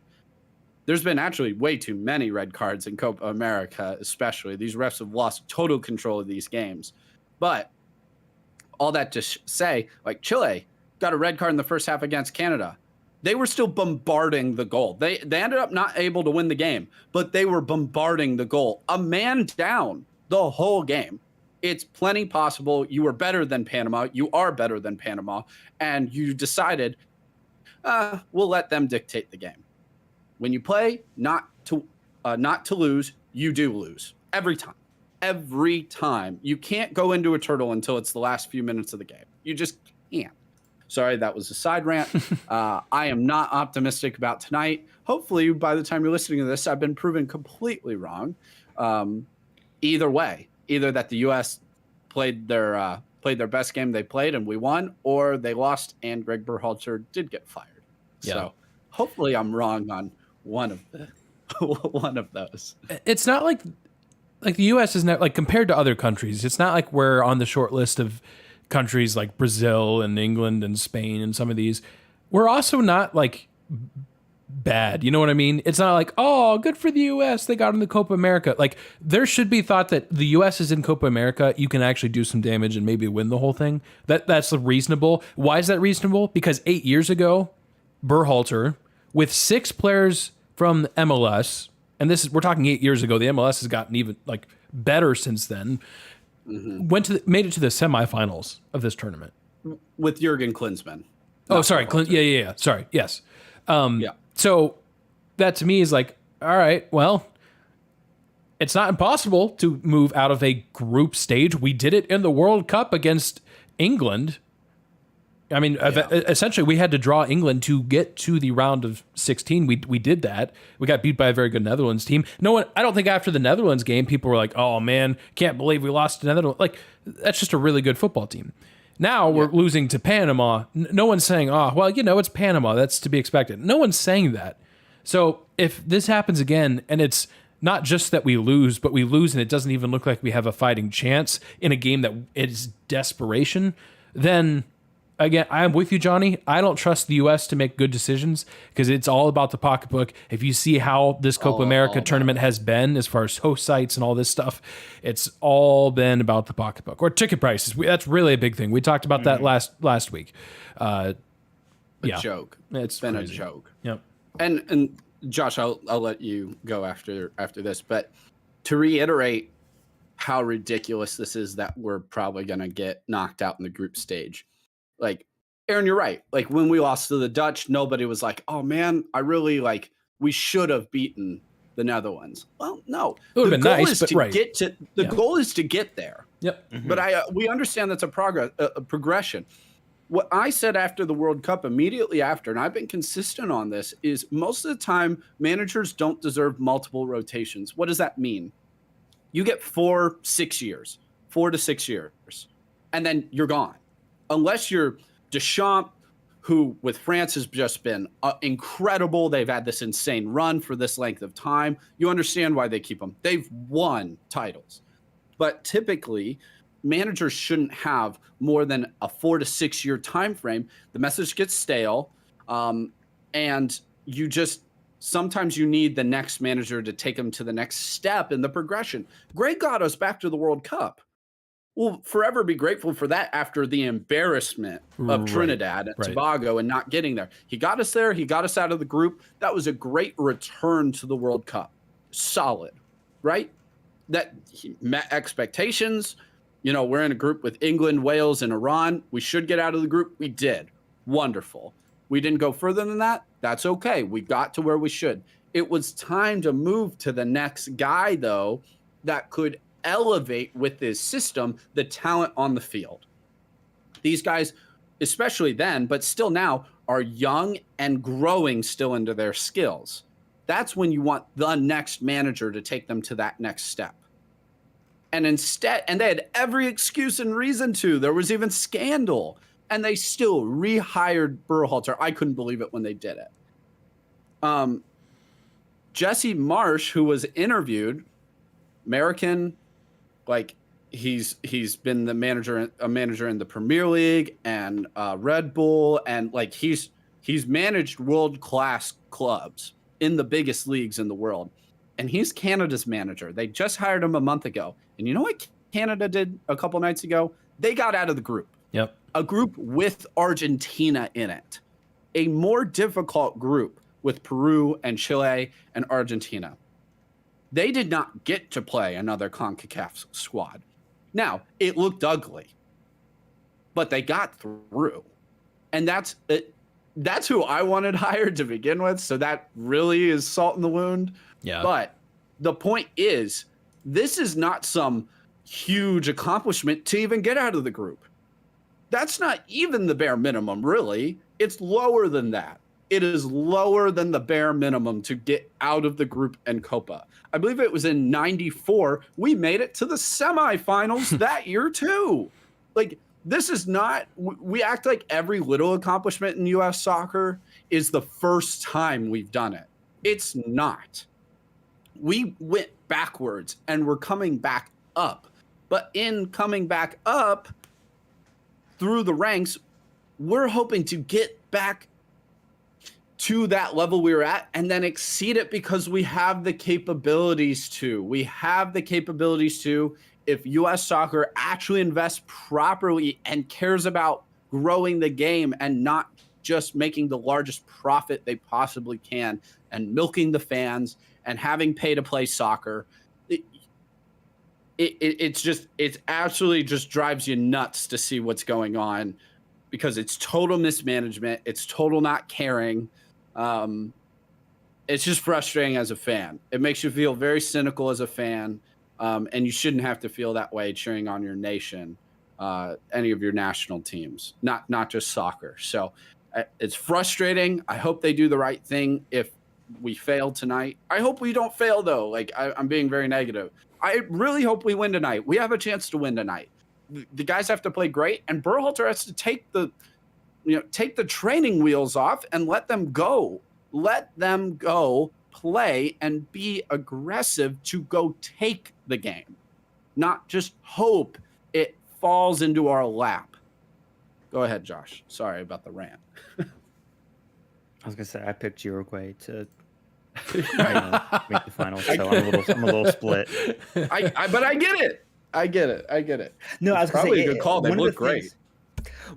Speaker 2: There's been actually way too many red cards in Copa America, especially. These refs have lost total control of these games. But all that to say, like Chile got a red card in the first half against Canada. They were still bombarding the goal. They ended up not able to win the game, but they were bombarding the goal. A man down the whole game. It's plenty possible. You were better than Panama. You are better than Panama. And you decided, we'll let them dictate the game. When you play not to lose, you do lose. Every time. Every time. You can't go into a turtle until it's the last few minutes of the game. You just can't. Sorry, that was a side rant. I am not optimistic about tonight. Hopefully, by the time you're listening to this, I've been proven completely wrong. Either way, either that the U.S. played their best game they played and we won, or they lost and Greg Berhalter did get fired. Yeah. So hopefully, I'm wrong on one of those.
Speaker 1: It's not like the U.S. is not like compared to other countries. It's not like we're on the short list of countries like Brazil and England and Spain and some of these. We're also not like bad. You know what I mean? It's not like, oh, good for the US. They got in the Copa America. Like there should be thought that the US is in Copa America. You can actually do some damage and maybe win the whole thing. That's reasonable. Why is that reasonable? Because 8 years ago, Berhalter with 6 players from MLS, and we're talking 8 years ago. The MLS has gotten even like better since then. Mm-hmm. Made it to the semifinals of this tournament
Speaker 2: with Jurgen Klinsmann.
Speaker 1: Oh, sorry, yeah. Sorry, yes. So that to me is like, all right, well, it's not impossible to move out of a group stage. We did it in the World Cup against England. I mean, essentially, we had to draw England to get to the round of 16. We did that. We got beat by a very good Netherlands team. I don't think after the Netherlands game, people were like, "Oh man, can't believe we lost to Netherlands." Like that's just a really good football team. Now we're losing to Panama. No one's saying, "Oh, well, it's Panama. That's to be expected." No one's saying that. So if this happens again, and it's not just that we lose, but we lose and it doesn't even look like we have a fighting chance in a game that is desperation, then. Again, I'm with you, Johnny. I don't trust the U.S. to make good decisions because it's all about the pocketbook. If you see how this Copa America tournament has been as far as host sites and all this stuff, it's all been about the pocketbook or ticket prices. That's really a big thing. We talked about that last week.
Speaker 2: Joke. It's been crazy. A joke.
Speaker 1: Yep.
Speaker 2: And Josh, I'll let you go after this, but to reiterate how ridiculous this is that we're probably going to get knocked out in the group stage. Like, Aaron, you're right. Like, when we lost to the Dutch, nobody was like, oh, man, we should have beaten the Netherlands. Well, no.
Speaker 1: It would've
Speaker 2: The
Speaker 1: been
Speaker 2: goal
Speaker 1: nice,
Speaker 2: is
Speaker 1: but
Speaker 2: to
Speaker 1: right.
Speaker 2: get to the
Speaker 1: Yeah.
Speaker 2: goal is to get there.
Speaker 1: Yep.
Speaker 2: But we understand that's a progression. What I said after the World Cup, immediately after, and I've been consistent on this, is most of the time managers don't deserve multiple rotations. What does that mean? You get 4 to 6 years, and then you're gone. Unless you're Deschamps, who with France has just been incredible. They've had this insane run for this length of time. You understand why they keep them. They've won titles. But typically, managers shouldn't have more than a 4 to 6 year time frame. The message gets stale, and sometimes you need the next manager to take them to the next step in the progression. Greg got us back to the World Cup. We'll forever be grateful for that after the embarrassment of Trinidad and Tobago and not getting there. He got us there. He got us out of the group. That was a great return to the World Cup. Solid, right? That he met expectations. You know, we're in a group with England, Wales, and Iran. We should get out of the group. We did. Wonderful. We didn't go further than that. That's okay. We got to where we should. It was time to move to the next guy, though, that could elevate with this system the talent on the field. These guys, especially then, but still now, are young and growing still into their skills. That's when you want the next manager to take them to that next step. And instead, and they had every excuse and reason to. There was even scandal, and they still rehired Berhalter. I couldn't believe it when they did it. Jesse Marsch, who was interviewed, American, like he's been a manager in the Premier League and Red Bull, and like he's managed world-class clubs in the biggest leagues in the world. And he's Canada's manager. They just hired him a month ago. And you know what Canada did a couple nights ago? They got out of the group.
Speaker 1: Yep.
Speaker 2: A group with Argentina in it. A more difficult group with Peru and Chile and Argentina. They did not get to play another CONCACAF squad. Now, it looked ugly, but they got through. And that's it. That's who I wanted hired to begin with. So that really is salt in the wound.
Speaker 1: Yeah.
Speaker 2: But the point is, this is not some huge accomplishment to even get out of the group. That's not even the bare minimum, really. It's lower than that. It is lower than the bare minimum to get out of the group and Copa. I believe it was in 94. We made it to the semifinals that year too. Like, this is not, we act like every little accomplishment in US soccer is the first time we've done it. It's not. We went backwards and we're coming back up. But in coming back up through the ranks, we're hoping to get back to that level we were at and then exceed it because we have the capabilities to. We have the capabilities to. If US soccer actually invests properly and cares about growing the game and not just making the largest profit they possibly can and milking the fans and having pay-to-play soccer, it absolutely just drives you nuts to see what's going on because it's total mismanagement. It's total not caring. It's just frustrating as a fan. It makes you feel very cynical as a fan, and you shouldn't have to feel that way cheering on your nation, any of your national teams, not just soccer. So it's frustrating. I hope they do the right thing if we fail tonight. I hope we don't fail, though. Like, I'm being very negative. I really hope we win tonight. We have a chance to win tonight. The guys have to play great, and Berhalter has to take the training wheels off and let them go. Let them go play and be aggressive to go take the game, not just hope it falls into our lap. Go ahead, Josh. Sorry about the rant.
Speaker 3: I was gonna say I picked Uruguay to make the finals, so I'm a little split.
Speaker 2: But I get it. I get it.
Speaker 3: No, I was gonna
Speaker 2: probably
Speaker 3: say,
Speaker 2: a good call. They look great.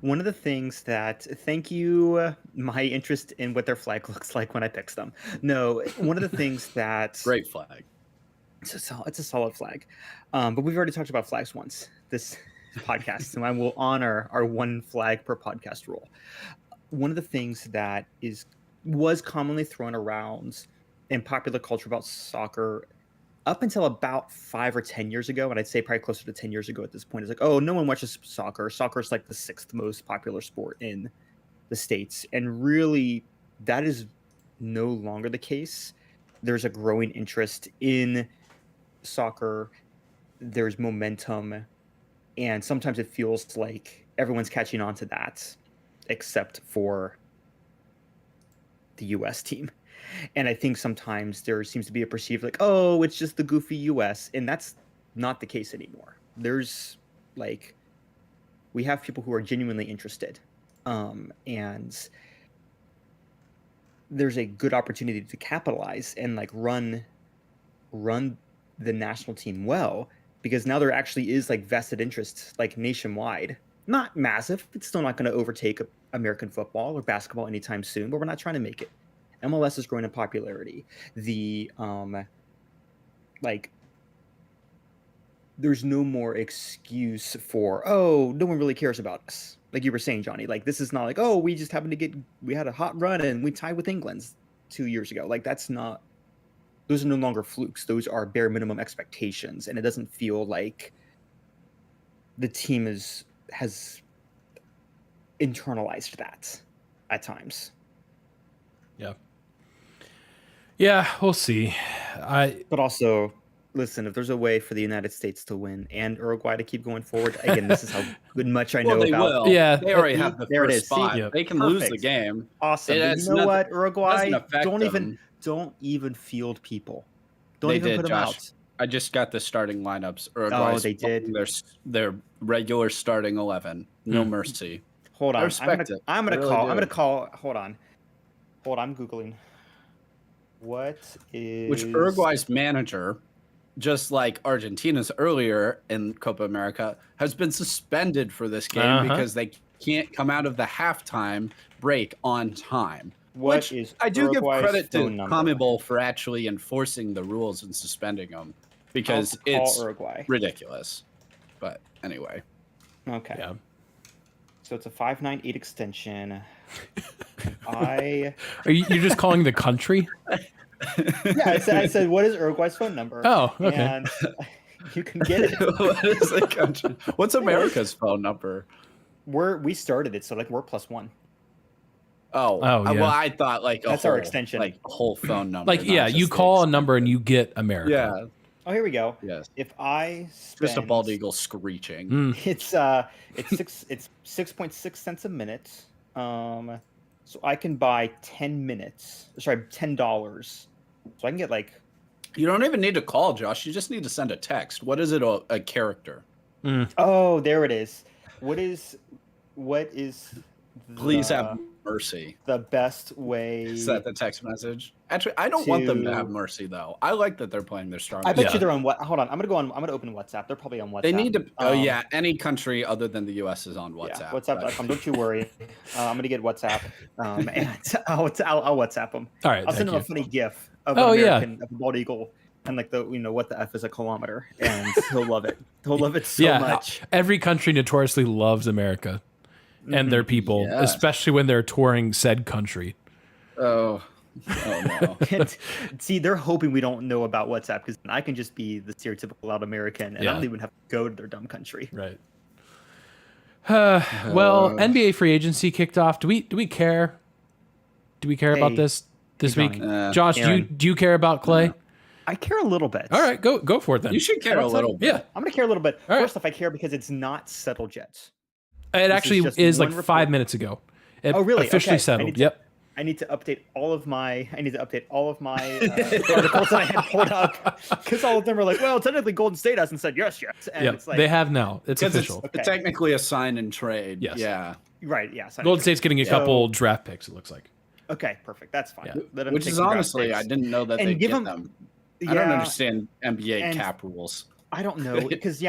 Speaker 3: One of the things that, thank you, my interest in what their flag looks like when I pick them. No, one of the things that
Speaker 2: great flag.
Speaker 3: It's a solid flag, but we've already talked about flags once this podcast, so I will honor our one flag per podcast rule. One of the things that was commonly thrown around in popular culture about soccer up until about 5 or 10 years ago, and I'd say probably closer to 10 years ago at this point, is like, oh, no one watches soccer. Soccer is like the 6th most popular sport in the States. And really, that is no longer the case. There's a growing interest in soccer. There's momentum. And sometimes it feels like everyone's catching on to that, except for the US team. And I think sometimes there seems to be a perceived like, oh, it's just the goofy US. And that's not the case anymore. There's like, we have people who are genuinely interested. And there's a good opportunity to capitalize and like run the national team well, because now there actually is like vested interest like nationwide. Not massive. It's still not going to overtake American football or basketball anytime soon, but we're not trying to make it. MLS is growing in popularity. The like there's no more excuse for, oh, no one really cares about us. Like you were saying, Johnny, like this is not like, oh, we just happened to we had a hot run and we tied with England 2 years ago. Like those are no longer flukes. Those are bare minimum expectations. And it doesn't feel like the team has internalized that at times.
Speaker 1: Yeah. Yeah, we'll see.
Speaker 3: But also, listen, if there's a way for the United States to win and Uruguay to keep going forward, again, this is how much I know
Speaker 2: they
Speaker 3: about.
Speaker 2: will.
Speaker 1: Yeah.
Speaker 2: They already have the
Speaker 3: There it
Speaker 2: first
Speaker 3: is. See?
Speaker 2: spot.
Speaker 1: Yep.
Speaker 2: They can lose the
Speaker 3: Perfect.
Speaker 2: game.
Speaker 3: Awesome.
Speaker 2: It
Speaker 3: But
Speaker 2: has
Speaker 3: you know what, Uruguay?
Speaker 2: doesn't affect them.
Speaker 3: Don't even field people. Don't
Speaker 2: They
Speaker 3: even
Speaker 2: did,
Speaker 3: put them
Speaker 2: Josh.
Speaker 3: out.
Speaker 2: I just got the starting lineups. Uruguay's
Speaker 3: they did?
Speaker 2: Their regular starting 11. No
Speaker 1: Hmm.
Speaker 2: mercy.
Speaker 3: Hold on.
Speaker 2: I respect it.
Speaker 3: I'm
Speaker 2: I
Speaker 3: gonna
Speaker 2: really
Speaker 3: call.
Speaker 2: do.
Speaker 3: I'm gonna call. Hold on. I'm googling. What is
Speaker 2: Which Uruguay's manager, just like Argentina's earlier in Copa America, has been suspended for this game
Speaker 1: Uh-huh.
Speaker 2: because they can't come out of the halftime break on time.
Speaker 3: What
Speaker 2: Which
Speaker 3: is
Speaker 2: I do give
Speaker 3: Uruguay's
Speaker 2: credit to
Speaker 3: phone number?
Speaker 2: CONMEBOL for actually enforcing the rules and suspending them, because
Speaker 3: I'll call
Speaker 2: it's
Speaker 3: Uruguay.
Speaker 2: ridiculous. But anyway,
Speaker 3: Okay.
Speaker 1: Yeah.
Speaker 3: So it's a 598 extension. You're
Speaker 1: You're just calling the country?
Speaker 3: I said, what is Uruguay's phone number?
Speaker 1: Oh, okay.
Speaker 3: And you can get it.
Speaker 2: what is the country? What's America's phone number?
Speaker 3: We started it, so like we're +1.
Speaker 2: Oh,
Speaker 1: Oh, yeah.
Speaker 2: well, I thought like
Speaker 3: That's our extension.
Speaker 2: like a whole phone number.
Speaker 1: Like,
Speaker 2: not
Speaker 1: yeah,
Speaker 2: just
Speaker 1: you
Speaker 2: the
Speaker 1: call a
Speaker 2: extension.
Speaker 1: number and you get America.
Speaker 2: Yeah,
Speaker 3: Oh, here we go.
Speaker 2: yes.
Speaker 3: If I spend,
Speaker 2: Just a bald eagle screeching.
Speaker 1: Mm.
Speaker 3: it's 6.6 cents a minute. So I can buy 10 minutes. Sorry, $10. So I can get like
Speaker 2: You don't even need to call, Josh. You just need to send a text. What is it? A character?
Speaker 3: oh, there it is. What is
Speaker 2: Please have mercy.
Speaker 3: the best way?
Speaker 2: Is that the text message? Actually, I don't want them to
Speaker 3: to-
Speaker 2: have mercy though. I like that they're playing their strong.
Speaker 3: I bet
Speaker 1: Yeah.
Speaker 3: you they're on what? Hold on, I'm gonna open WhatsApp. They're probably on WhatsApp.
Speaker 2: They need to. Oh
Speaker 3: Um,
Speaker 2: yeah, any country other than the U.S. is on WhatsApp.
Speaker 3: Yeah,
Speaker 2: but-
Speaker 3: WhatsApp.com. Don't you worry. I'm gonna get WhatsApp, and I'll WhatsApp them.
Speaker 1: All right.
Speaker 3: I'll send
Speaker 1: thank
Speaker 3: them a
Speaker 1: you.
Speaker 3: funny GIF of
Speaker 1: Oh,
Speaker 3: an
Speaker 1: yeah.
Speaker 3: American, of a bald eagle, and like what the F is a kilometer, and he'll love it. He'll love it so
Speaker 1: Yeah,
Speaker 3: much.
Speaker 1: Every country notoriously loves America and their people,
Speaker 2: Yes.
Speaker 1: especially when they're touring said country.
Speaker 2: Oh, no.
Speaker 3: And see, they're hoping we don't know about WhatsApp because I can just be the stereotypical loud American, and I
Speaker 1: Yeah.
Speaker 3: don't even have to go to their dumb country.
Speaker 1: Right. Well, NBA free agency kicked off. Do we care? Do we care about
Speaker 3: Hey.
Speaker 1: this
Speaker 3: Hey,
Speaker 1: week?
Speaker 3: Johnny.
Speaker 1: Josh,
Speaker 3: Aaron.
Speaker 1: do you care about Clay?
Speaker 3: I care a little bit.
Speaker 1: All right, go for it then.
Speaker 2: You should care a
Speaker 3: I'll tell
Speaker 2: little
Speaker 3: you-
Speaker 2: bit.
Speaker 1: Yeah,
Speaker 3: I'm gonna care a little bit.
Speaker 1: All right.
Speaker 3: First off, I care because it's not settled yet.
Speaker 1: it
Speaker 3: is
Speaker 1: actually
Speaker 3: just
Speaker 1: is like
Speaker 3: one
Speaker 1: 5
Speaker 3: report.
Speaker 1: minutes ago. It
Speaker 3: Oh, really?
Speaker 1: officially
Speaker 3: Okay. I
Speaker 1: settled.
Speaker 3: need to-
Speaker 1: Yep.
Speaker 3: I need to update all of my articles that I had pulled up because all of them are like, well, technically Golden State hasn't said yes yet, and
Speaker 1: Yep.
Speaker 3: it's like,
Speaker 1: They have now. It's
Speaker 2: Because
Speaker 1: official.
Speaker 2: it's technically a sign and trade.
Speaker 1: Yes.
Speaker 2: Yeah.
Speaker 3: right, yeah. sign
Speaker 1: Golden
Speaker 3: it.
Speaker 1: State's getting a
Speaker 3: So-
Speaker 1: couple draft picks. It looks like.
Speaker 3: Okay, perfect. That's fine.
Speaker 1: Yeah.
Speaker 3: Let them
Speaker 2: Which
Speaker 3: take
Speaker 2: is
Speaker 3: some draft
Speaker 2: honestly, I
Speaker 3: picks.
Speaker 2: didn't know that
Speaker 3: And
Speaker 2: they
Speaker 3: give
Speaker 2: get
Speaker 3: them-
Speaker 2: them. I don't
Speaker 3: Yeah,
Speaker 2: understand NBA
Speaker 3: and-
Speaker 2: cap rules.
Speaker 3: I don't know because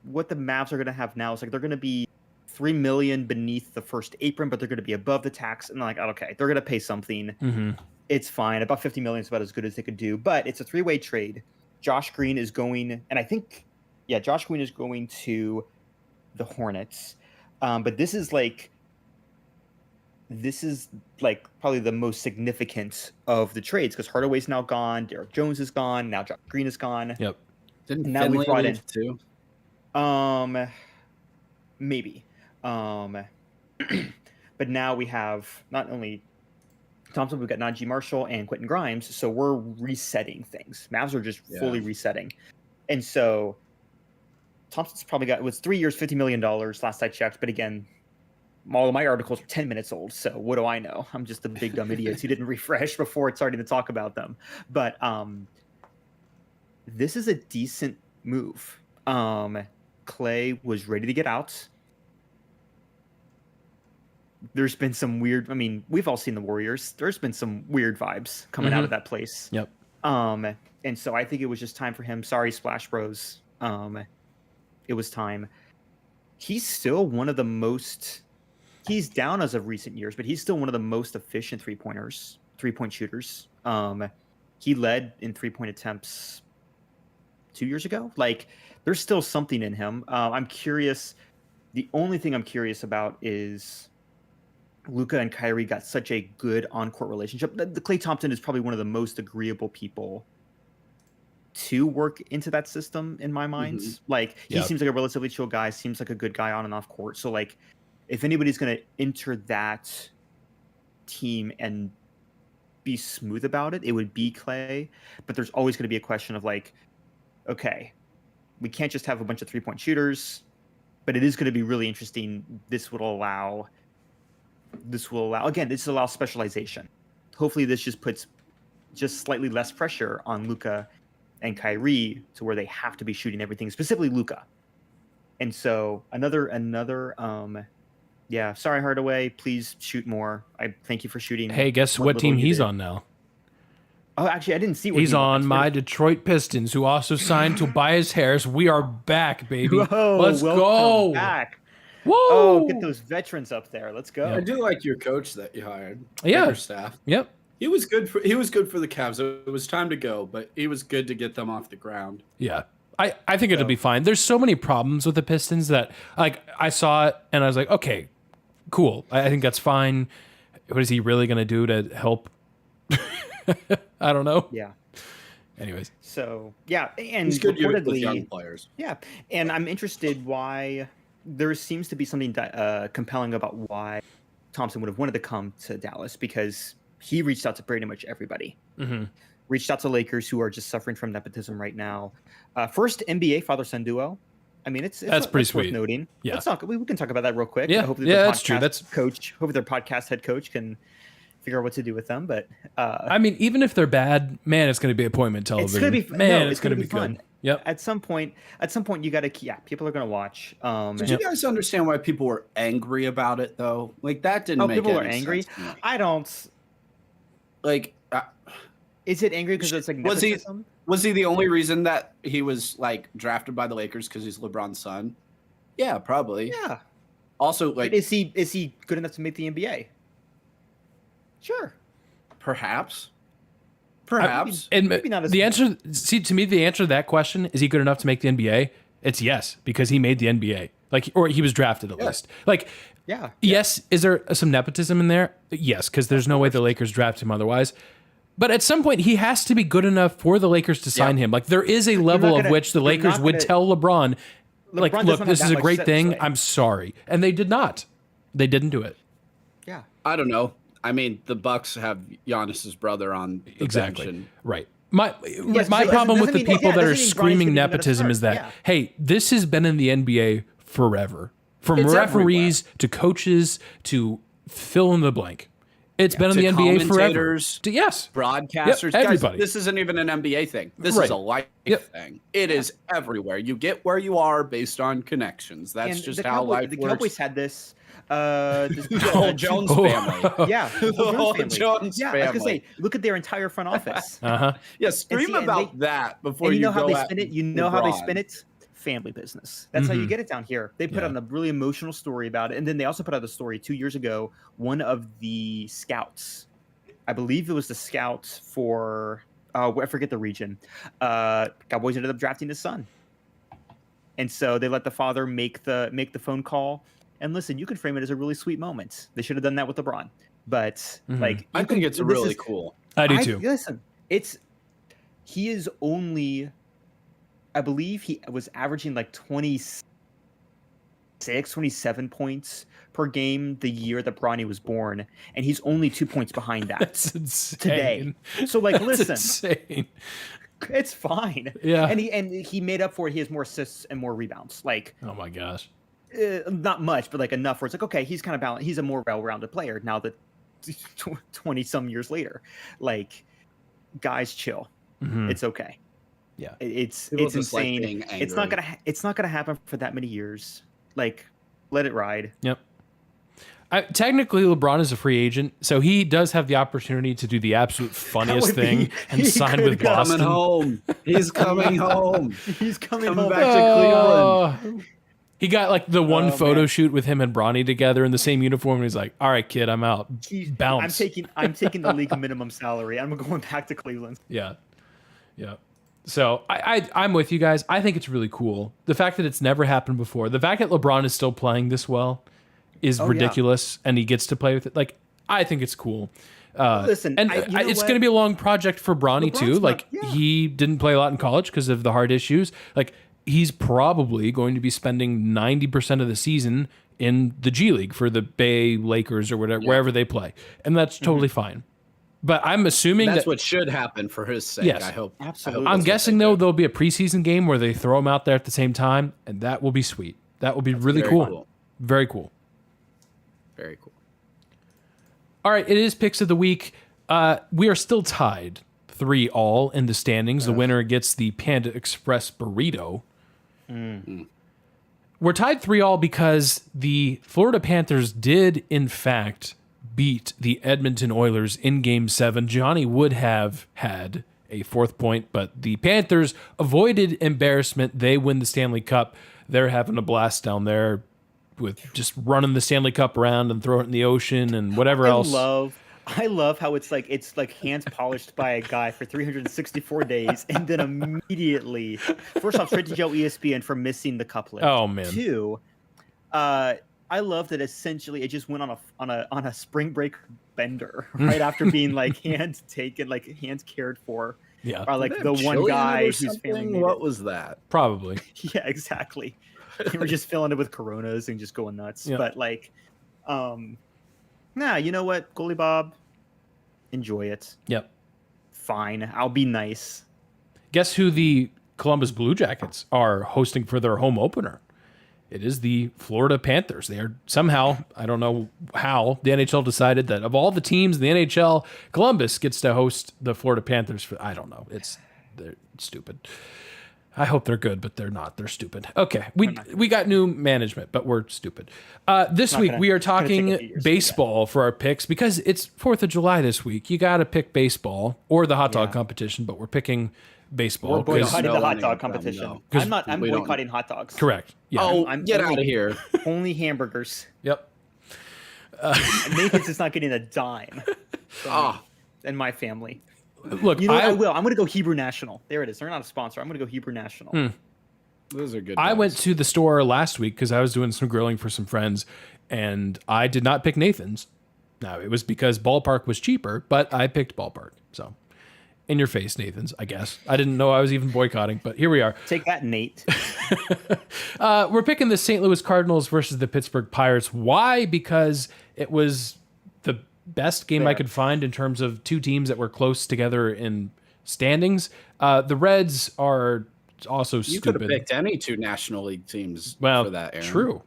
Speaker 3: what the Mavs are gonna have now is like they're gonna be $3 million beneath the first apron, but they're gonna be above the tax, and like okay, they're gonna pay something.
Speaker 1: Mm-hmm.
Speaker 3: It's fine. About $50 million is about as good as they could do, but it's a three-way trade. Josh Green is going, and I think, yeah, Josh Green is going to the Hornets. But this is like this is like probably the most significant of the trades because Hardaway's now gone, Derek Jones is gone, now Josh Green is gone.
Speaker 1: Yep.
Speaker 2: Didn't
Speaker 3: Now we
Speaker 2: Finley
Speaker 3: brought
Speaker 2: leave
Speaker 3: in-
Speaker 2: too?
Speaker 3: Maybe. But now we have not only Thompson, we've got Najee Marshall and Quentin Grimes, so we're resetting things. Mavs are just fully resetting. And so Thompson's probably got, it was 3 years, $50 million last I checked, but again, all of my articles are 10 minutes old, so what do I know? I'm just a big dumb idiot who didn't refresh before it's starting to talk about them. But this is a decent move. Clay was ready to get out. There's been some weird, I mean, we've all seen the Warriors. There's been some weird vibes coming out of that place.
Speaker 1: Yep.
Speaker 3: And so I think it was just time for him. Sorry, Splash Bros. It was time. He's still one of the most, he's down as of recent years, but he's still one of the most efficient three-point shooters. He led in three-point attempts 2 years ago. Like, there's still something in him. I'm curious. The only thing I'm curious about is Luka and Kyrie got such a good on-court relationship. The Klay Thompson is probably one of the most agreeable people to work into that system in my mind. Like, he seems like a relatively chill guy, seems like a good guy on and off court. So, like, if anybody's going to enter that team and be smooth about it, it would be Klay. But there's always going to be a question of, like, okay, we can't just have a bunch of three-point shooters, but it is going to be really interesting. This will allow specialization. Hopefully this just puts just slightly less pressure on Luka and Kyrie to where they have to be shooting everything, specifically Luka. And so another sorry, Hardaway, please shoot more. I thank you for shooting.
Speaker 1: Hey, guess what team he's on now?
Speaker 3: Oh, actually, I didn't see what
Speaker 1: he's on. My Detroit Pistons, who also signed Tobias Harris. We are back, baby.
Speaker 3: Whoa,
Speaker 1: let's go.
Speaker 3: Back.
Speaker 1: Whoa.
Speaker 3: Oh, get those veterans up there. Let's go.
Speaker 2: I do like your coach that you hired.
Speaker 1: Yeah.
Speaker 2: Your staff.
Speaker 1: Yep.
Speaker 2: He was good for the Cavs. It was time to go, but he was good to get them off the ground.
Speaker 1: Yeah. I think it'll be fine. There's so many problems with the Pistons that, like, I saw it and I was like, okay, cool. I think that's fine. What is he really going to do to help? I don't know.
Speaker 3: Yeah.
Speaker 1: Anyways.
Speaker 3: So, yeah. And
Speaker 2: he's good with
Speaker 3: reportedly,
Speaker 2: young players.
Speaker 3: Yeah. And I'm interested why there seems to be something compelling about why Thompson would have wanted to come to Dallas, because he reached out to pretty much everybody. Reached out to Lakers, who are just suffering from nepotism right now. First NBA father-son duo. I mean, that's
Speaker 1: pretty sweet.
Speaker 3: Worth noting.
Speaker 1: Yeah.
Speaker 3: We can talk about that real quick.
Speaker 1: Yeah.
Speaker 3: Hopefully
Speaker 1: That's true.
Speaker 3: Hopefully their podcast head coach can figure out what to do with them. But
Speaker 1: I mean, even if they're bad, man, it's going to be appointment television. It's going to be
Speaker 3: fun.
Speaker 1: good. Yep.
Speaker 3: At some point, you got to. Yeah, people are going to watch.
Speaker 2: Did you guys understand why people were angry about it though? Like, that didn't make
Speaker 3: people
Speaker 2: any
Speaker 3: are angry.
Speaker 2: sense to me.
Speaker 3: I don't.
Speaker 2: Like,
Speaker 3: is it angry because it's like nepotism?
Speaker 2: Was he the only reason that he was like drafted by the Lakers because he's LeBron's son? Yeah, probably.
Speaker 3: Yeah.
Speaker 2: Also, like,
Speaker 3: but is he good enough to make the NBA? Sure.
Speaker 2: Perhaps.
Speaker 1: And
Speaker 3: maybe not
Speaker 1: the answer. See, to me, the answer to that question, is he good enough to make the NBA? It's yes, because he made the NBA. Like, or he was drafted at least. Like, yes. Is there some nepotism in there? Yes, because there's no way the Lakers draft him otherwise. But at some point, he has to be good enough for the Lakers to sign him. Like, there is a level of which the Lakers would tell LeBron, like, look, this is a great thing. I'm sorry. And they did not. They didn't do it.
Speaker 3: Yeah.
Speaker 2: I don't know. I mean, the Bucks have Giannis's brother on the bench. And
Speaker 1: right. My problem with the people that are screaming nepotism is that, hey, this has been in the NBA forever. From referees to coaches to fill in the blank. It's been in the NBA forever. Yes.
Speaker 2: Broadcasters.
Speaker 1: Yep, everybody.
Speaker 2: Guys, this isn't even an NBA thing. This is a life thing. It is everywhere. You get where you are based on connections. That's just how life works.
Speaker 3: The Cowboys had this.
Speaker 2: The whole Jones family.
Speaker 3: Yeah. The
Speaker 2: whole Jones family.
Speaker 3: I was going to say, look at their entire front office.
Speaker 2: Yeah, scream about that before
Speaker 3: you know
Speaker 2: go
Speaker 3: how they
Speaker 2: at
Speaker 3: spin it. You know how they spin it. Family business. That's how you get it down here. They put on a really emotional story about it, and then they also put out a story 2 years ago. One of the scouts, I believe it was the scout for I forget the region. Cowboys ended up drafting his son, and so they let the father make the phone call And listen, you can frame it as a really sweet moment. They should have done that with LeBron. But like,
Speaker 2: I think it's
Speaker 3: this
Speaker 2: really
Speaker 3: is-
Speaker 2: cool.
Speaker 1: I do too.
Speaker 3: Listen, he is only, I believe he was averaging like 26, 27 points per game the year that Bronny was born, and he's only 2 points behind that
Speaker 1: That's insane.
Speaker 3: today. So like,
Speaker 1: That's
Speaker 3: listen,
Speaker 1: insane.
Speaker 3: it's fine.
Speaker 1: Yeah.
Speaker 3: And he made up for it. He has more assists and more rebounds. Like,
Speaker 1: Oh my gosh.
Speaker 3: not much, but like enough where it's like, okay, he's kind of balanced. He's a more well-rounded player now that 20 some years later. Like, guys, chill.
Speaker 1: Mhm.
Speaker 3: It's okay.
Speaker 1: Yeah.
Speaker 3: It's
Speaker 2: People just like
Speaker 3: insane.
Speaker 2: being
Speaker 3: It's not
Speaker 2: angry.
Speaker 3: gonna happen for that many years. Like, let it ride.
Speaker 1: Yep. Technically, LeBron is a free agent, so he does have the opportunity to do the absolute funniest
Speaker 3: would
Speaker 1: thing
Speaker 3: be-
Speaker 1: and
Speaker 3: he
Speaker 1: sign
Speaker 3: could
Speaker 1: with
Speaker 3: go.
Speaker 1: Boston.
Speaker 2: Coming home. He's coming home.
Speaker 3: He's coming
Speaker 2: Coming
Speaker 3: home
Speaker 2: back to Cleveland.
Speaker 1: Oh. He got like the one
Speaker 3: Oh,
Speaker 1: photo
Speaker 3: man.
Speaker 1: shoot with him and Bronny together in the same uniform. And he's like, "All right, kid, I'm out." Bounce.
Speaker 3: I'm taking the league minimum salary. I'm going back to Cleveland.
Speaker 1: Yeah. Yeah. So I'm with you guys. I think it's really cool. The fact that it's never happened before, the fact that LeBron is still playing this well is
Speaker 3: Oh, yeah.
Speaker 1: ridiculous, and he gets to play with it. Like, I think it's cool.
Speaker 3: Listen,
Speaker 1: and
Speaker 3: you know
Speaker 1: it's
Speaker 3: what?
Speaker 1: going to be a long project for Bronny
Speaker 3: LeBron's
Speaker 1: too.
Speaker 3: not-
Speaker 1: Like,
Speaker 3: yeah.
Speaker 1: he didn't play a lot in college because of the heart issues. Like, he's probably going to be spending 90% of the season in the G League for the Bay Lakers or whatever, wherever they play, and that's totally fine. But I'm assuming
Speaker 2: That's
Speaker 1: that
Speaker 2: what should happen for his sake.
Speaker 1: Yes.
Speaker 2: I hope.
Speaker 3: Absolutely.
Speaker 1: I'm
Speaker 2: that's what
Speaker 1: guessing
Speaker 2: they
Speaker 1: though
Speaker 2: do.
Speaker 1: there'll be a preseason game where they throw him out there at the same time, and that will be sweet. That will be really
Speaker 2: Very
Speaker 1: cool. Very cool.
Speaker 2: Very cool.
Speaker 1: All right, it is picks of the week. We are still tied 3-all in the standings. The winner gets the Panda Express burrito. We're tied 3-all because the Florida Panthers did in fact beat the Edmonton Oilers in Game 7. Johnny would have had a 4th point, but the Panthers avoided embarrassment. They win the Stanley Cup. They're having a blast down there with just running the Stanley Cup around and throwing it in the ocean and whatever else.
Speaker 3: I love how it's like hands polished by a guy for 364 days, and then immediately, first off, straight to jail ESPN for missing the couplet.
Speaker 1: Oh, man.
Speaker 3: 2, I love that essentially it just went on a spring break bender right after being like hands taken, like hands cared for.
Speaker 1: Yeah,
Speaker 3: By like
Speaker 2: Did they
Speaker 3: the
Speaker 2: have
Speaker 3: one
Speaker 2: chili in it
Speaker 3: guy
Speaker 2: or
Speaker 3: whose family
Speaker 2: something?
Speaker 3: made
Speaker 2: What
Speaker 3: it.
Speaker 2: was that?
Speaker 1: probably.
Speaker 3: Yeah, exactly. They were just filling it with Coronas and just going nuts.
Speaker 1: Yeah.
Speaker 3: But like, nah, you know what, Goalie Bob, enjoy it.
Speaker 1: Yep.
Speaker 3: Fine, I'll be nice.
Speaker 1: Guess who the Columbus Blue Jackets are hosting for their home opener? It is the Florida Panthers. They are somehow, I don't know how, the NHL decided that of all the teams in the NHL, Columbus gets to host the Florida Panthers. I don't know. They're stupid. I hope they're good, but they're not. They're stupid. Okay, we got new management, but we're stupid. This week we are
Speaker 3: it's gonna take a
Speaker 1: talking
Speaker 3: few years,
Speaker 1: baseball for our picks because it's 4th of July this week. You got to pick baseball or the hot dog
Speaker 3: Yeah.
Speaker 1: competition, but we're picking baseball.
Speaker 2: We're boycotting
Speaker 1: 'cause-
Speaker 3: Boycotting
Speaker 2: know
Speaker 3: the hot
Speaker 2: any
Speaker 3: dog
Speaker 2: of them,
Speaker 3: competition.
Speaker 2: no.
Speaker 3: I'm not. I'm
Speaker 2: we don't-
Speaker 3: boycotting hot dogs.
Speaker 1: Correct. Yeah.
Speaker 2: Oh,
Speaker 3: I'm
Speaker 2: get
Speaker 3: only-
Speaker 2: out of here.
Speaker 3: Only hamburgers.
Speaker 1: Yep.
Speaker 3: Nathan's is not getting a dime
Speaker 2: Ah,
Speaker 3: in my family.
Speaker 1: Look,
Speaker 3: You know what? I will. I'm going to go Hebrew National. There it is. They're not a sponsor. I'm going to go Hebrew National.
Speaker 2: those are good.
Speaker 1: I
Speaker 2: dogs.
Speaker 1: went to the store last week because I was doing some grilling for some friends, and I did not pick Nathan's. Now, it was because Ballpark was cheaper, but I picked Ballpark. So, in your face, Nathan's, I guess. I didn't know I was even boycotting, but here we are.
Speaker 3: Take that, Nate.
Speaker 1: We're picking the St. Louis Cardinals versus the Pittsburgh Pirates. Why? Because it was the best game I
Speaker 3: Fair.
Speaker 1: could find in terms of two teams that were close together in standings. The Reds are also
Speaker 2: You could
Speaker 1: stupid.
Speaker 2: have picked any two National League teams
Speaker 1: Well,
Speaker 2: for that, Aaron.
Speaker 1: True.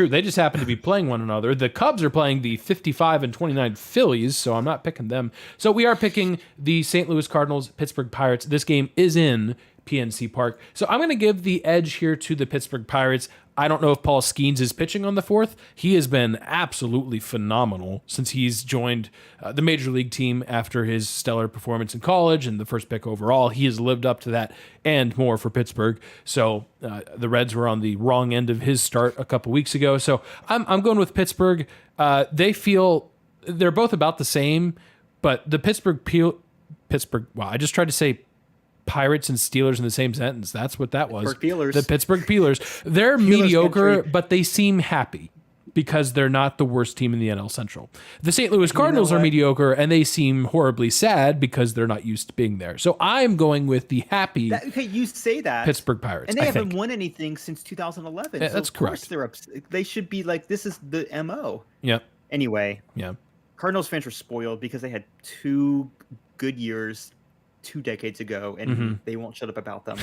Speaker 1: They just happen to be playing one another. The Cubs are playing the 55-29 Phillies, so I'm not picking them. So we are picking the St. Louis Cardinals, Pittsburgh Pirates. This game is in PNC Park. So I'm going to give the edge here to the Pittsburgh Pirates. I don't know if Paul Skeens is pitching on the 4th. He has been absolutely phenomenal since he's joined the Major League team after his stellar performance in college and the first pick overall. He has lived up to that and more for Pittsburgh. So the Reds were on the wrong end of his start a couple weeks ago. So I'm going with Pittsburgh. They feel they're both about the same, but the Pittsburgh, wow, I just tried to say Pirates and Steelers in the same sentence. That's what that was.
Speaker 3: Pittsburgh Peelers.
Speaker 1: The Pittsburgh Peelers. They're mediocre,
Speaker 3: country.
Speaker 1: but they seem happy. because they're not the worst team in the NL Central. The St. Louis Cardinals are
Speaker 3: what?
Speaker 1: mediocre, and they seem horribly sad because they're not used to being there. So I'm going with the happy
Speaker 3: Okay, you say that.
Speaker 1: Pittsburgh Pirates.
Speaker 3: And they
Speaker 1: I
Speaker 3: haven't
Speaker 1: think.
Speaker 3: won anything since 2011.
Speaker 1: Yeah,
Speaker 3: so
Speaker 1: that's
Speaker 3: of course
Speaker 1: correct.
Speaker 3: They should be like, this is the MO.
Speaker 1: Yep.
Speaker 3: Anyway,
Speaker 1: Yeah.
Speaker 3: Cardinals fans were spoiled because they had 2 good years 2 decades ago, and
Speaker 1: Mm-hmm.
Speaker 3: they won't shut up about them.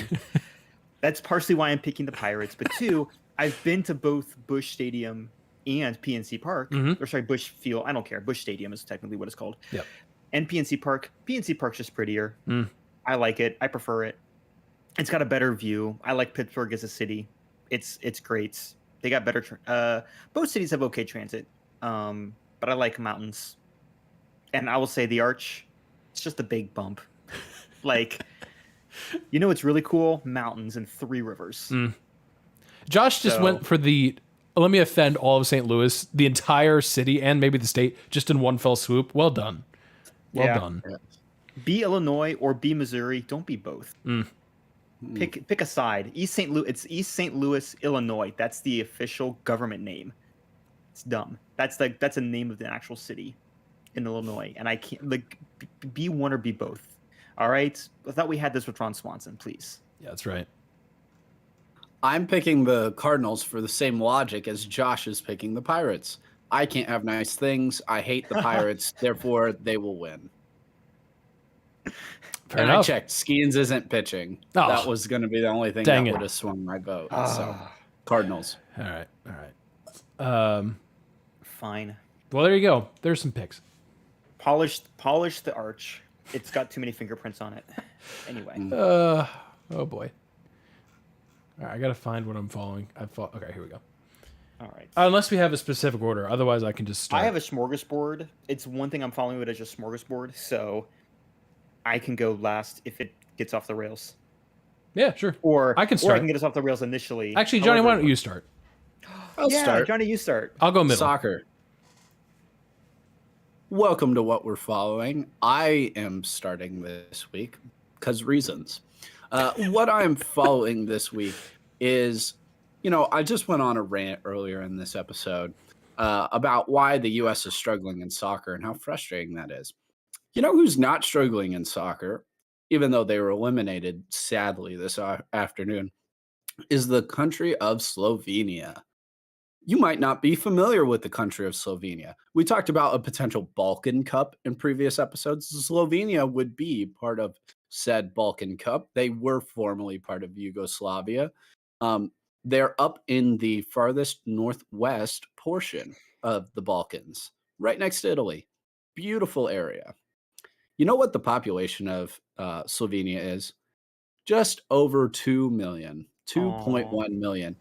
Speaker 3: That's partially why I'm picking the Pirates. But 2, I've been to both Busch Stadium and PNC Park.
Speaker 1: Mhm.
Speaker 3: Or sorry, Busch Field. I don't care. Busch Stadium is technically what it's called.
Speaker 1: Yep.
Speaker 3: And PNC Park. PNC Park's just prettier.
Speaker 1: Mm.
Speaker 3: I like it. I prefer it. It's got a better view. I like Pittsburgh as a city. It's great. They got better. Both cities have okay transit, but I like mountains. And I will say the Arch. It's just a big bump. Like, you know, it's really cool. Mountains and 3 rivers.
Speaker 1: Josh just
Speaker 3: So-
Speaker 1: went for the. Let me offend all of St. Louis, the entire city, and maybe the state, just in one fell swoop. Well done. Well
Speaker 3: Yeah.
Speaker 1: done.
Speaker 3: Be Illinois or be Missouri. Don't be both. Pick a side. East St. Louis. It's East St. Louis, Illinois. That's the official government name. It's dumb. That's a name of the actual city in Illinois, and I can't like be one or be both. All right. I thought we had this with Ron Swanson. Please.
Speaker 1: Yeah, that's right.
Speaker 2: I'm picking the Cardinals for the same logic as Josh is picking the Pirates. I can't have nice things. I hate the Pirates. Therefore, they will win.
Speaker 1: Fair
Speaker 2: and
Speaker 1: enough.
Speaker 2: I checked. Skeens isn't pitching.
Speaker 1: Oh.
Speaker 2: That was going to be the only thing
Speaker 1: Dang
Speaker 2: that
Speaker 1: it.
Speaker 2: would have swung my vote. So, Cardinals.
Speaker 1: All right. All right.
Speaker 3: Fine.
Speaker 1: Well, there you go. There's some picks.
Speaker 3: Polish the arch. It's got too many fingerprints on it. Anyway.
Speaker 1: Oh boy. All right, I gotta find what I'm following. Okay, here we go.
Speaker 3: All right.
Speaker 1: Unless we have a specific order, otherwise I can just start.
Speaker 3: I have a smorgasbord. It's one thing I'm following it as just smorgasbord, so I can go last if it gets off the rails.
Speaker 1: Yeah, sure.
Speaker 3: Or
Speaker 1: I can
Speaker 3: Or
Speaker 1: start.
Speaker 3: I can get us off the rails initially.
Speaker 1: Actually, Johnny, why
Speaker 3: However-
Speaker 1: don't you start?
Speaker 2: I'll
Speaker 3: Yeah,
Speaker 2: start.
Speaker 3: Johnny, you start.
Speaker 1: I'll go middle.
Speaker 2: Soccer. Welcome to what we're following. I am starting this week because reasons. What I'm following this week is, I just went on a rant earlier in this episode about why the U.S. is struggling in soccer and how frustrating that is. You know who's not struggling in soccer, even though they were eliminated, sadly, this afternoon, is the country of Slovenia. You might not be familiar with the country of Slovenia. We talked about a potential Balkan Cup in previous episodes. Slovenia would be part of said Balkan Cup. They were formerly part of Yugoslavia. They're up in the farthest northwest portion of the Balkans, right next to Italy. Beautiful area. You know what the population of Slovenia is? Just over 2 million, 2.1 million.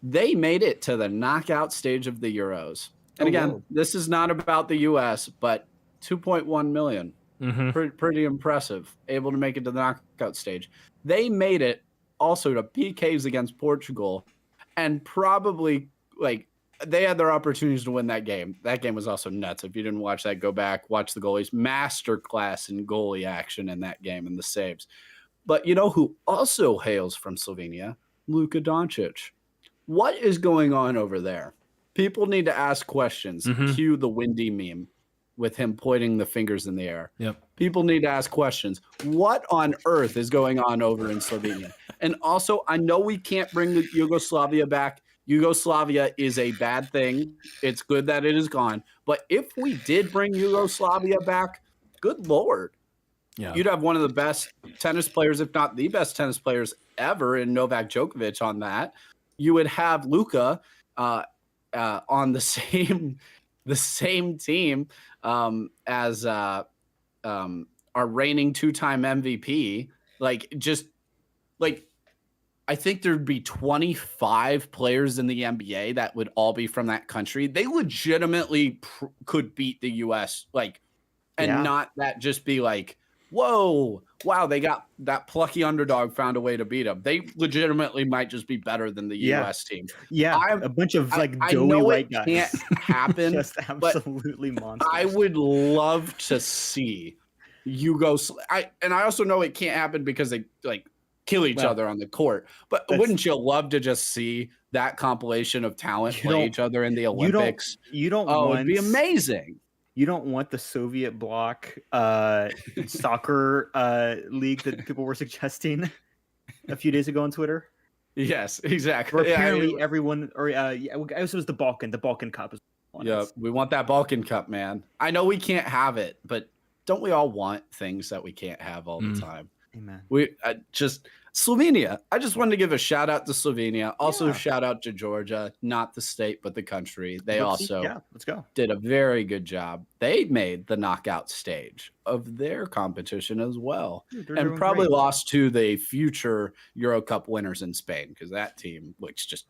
Speaker 2: They made it to the knockout stage of the Euros. And again,
Speaker 3: whoa.
Speaker 2: this is not about the U.S., but 2.1 million.
Speaker 1: Mm-hmm.
Speaker 2: Pretty impressive. Able to make it to the knockout stage. They made it also to PKs against Portugal, and probably they had their opportunities to win that game. That game was also nuts. If you didn't watch that, go back, watch the goalies. Masterclass in goalie action in that game and the saves. But you know who also hails from Slovenia? Luka Doncic. What is going on over there? People need to ask questions.
Speaker 1: Mhm.
Speaker 2: Cue the windy meme with him pointing the fingers in the air.
Speaker 1: Yep.
Speaker 2: People need to ask questions. What on earth is going on over in Slovenia? And also, I know we can't bring the Yugoslavia back. Yugoslavia is a bad thing. It's good that it is gone. But if we did bring Yugoslavia back, good Lord.
Speaker 1: Yeah.
Speaker 2: You'd have one of the best tennis players, if not the best tennis players ever, in Novak Djokovic on that. You would have Luka on the same team as our reigning 2-time MVP. I think there'd be 25 players in the NBA that would all be from that country. They legitimately could beat the U.S. Not that just be like, whoa, wow, they got that plucky underdog found a way to beat them. They legitimately might just be better than the
Speaker 3: Yeah.
Speaker 2: U.S. team.
Speaker 3: Yeah, a bunch of
Speaker 2: I
Speaker 3: doughy
Speaker 2: know
Speaker 3: white
Speaker 2: it
Speaker 3: guys.
Speaker 2: can't happen.
Speaker 3: Just
Speaker 2: but
Speaker 3: absolutely monsters.
Speaker 2: I would love to see I also know it can't happen because they kill each
Speaker 3: Well,
Speaker 2: other on the court. But wouldn't you love to just see that compilation of talent play each other in the Olympics?
Speaker 3: You don't
Speaker 2: Oh,
Speaker 3: want,
Speaker 2: it'd be amazing.
Speaker 3: You don't want the Soviet bloc soccer league that people were suggesting a few days ago on Twitter.
Speaker 2: Yes, exactly.
Speaker 3: Where apparently everyone, or I guess it was the Balkan Cup.
Speaker 2: Yeah, we want that Balkan Cup, man. I know we can't have it, but don't we all want things that we can't have all the time?
Speaker 3: Amen.
Speaker 2: We just Slovenia. I just wanted to give a shout out to Slovenia. Also, shout out to Georgia, not the state, but the country. They let's
Speaker 3: go.
Speaker 2: Did a very good job. They made the knockout stage of their competition as well, and probably lost to the future Euro Cup winners in Spain because that team looks just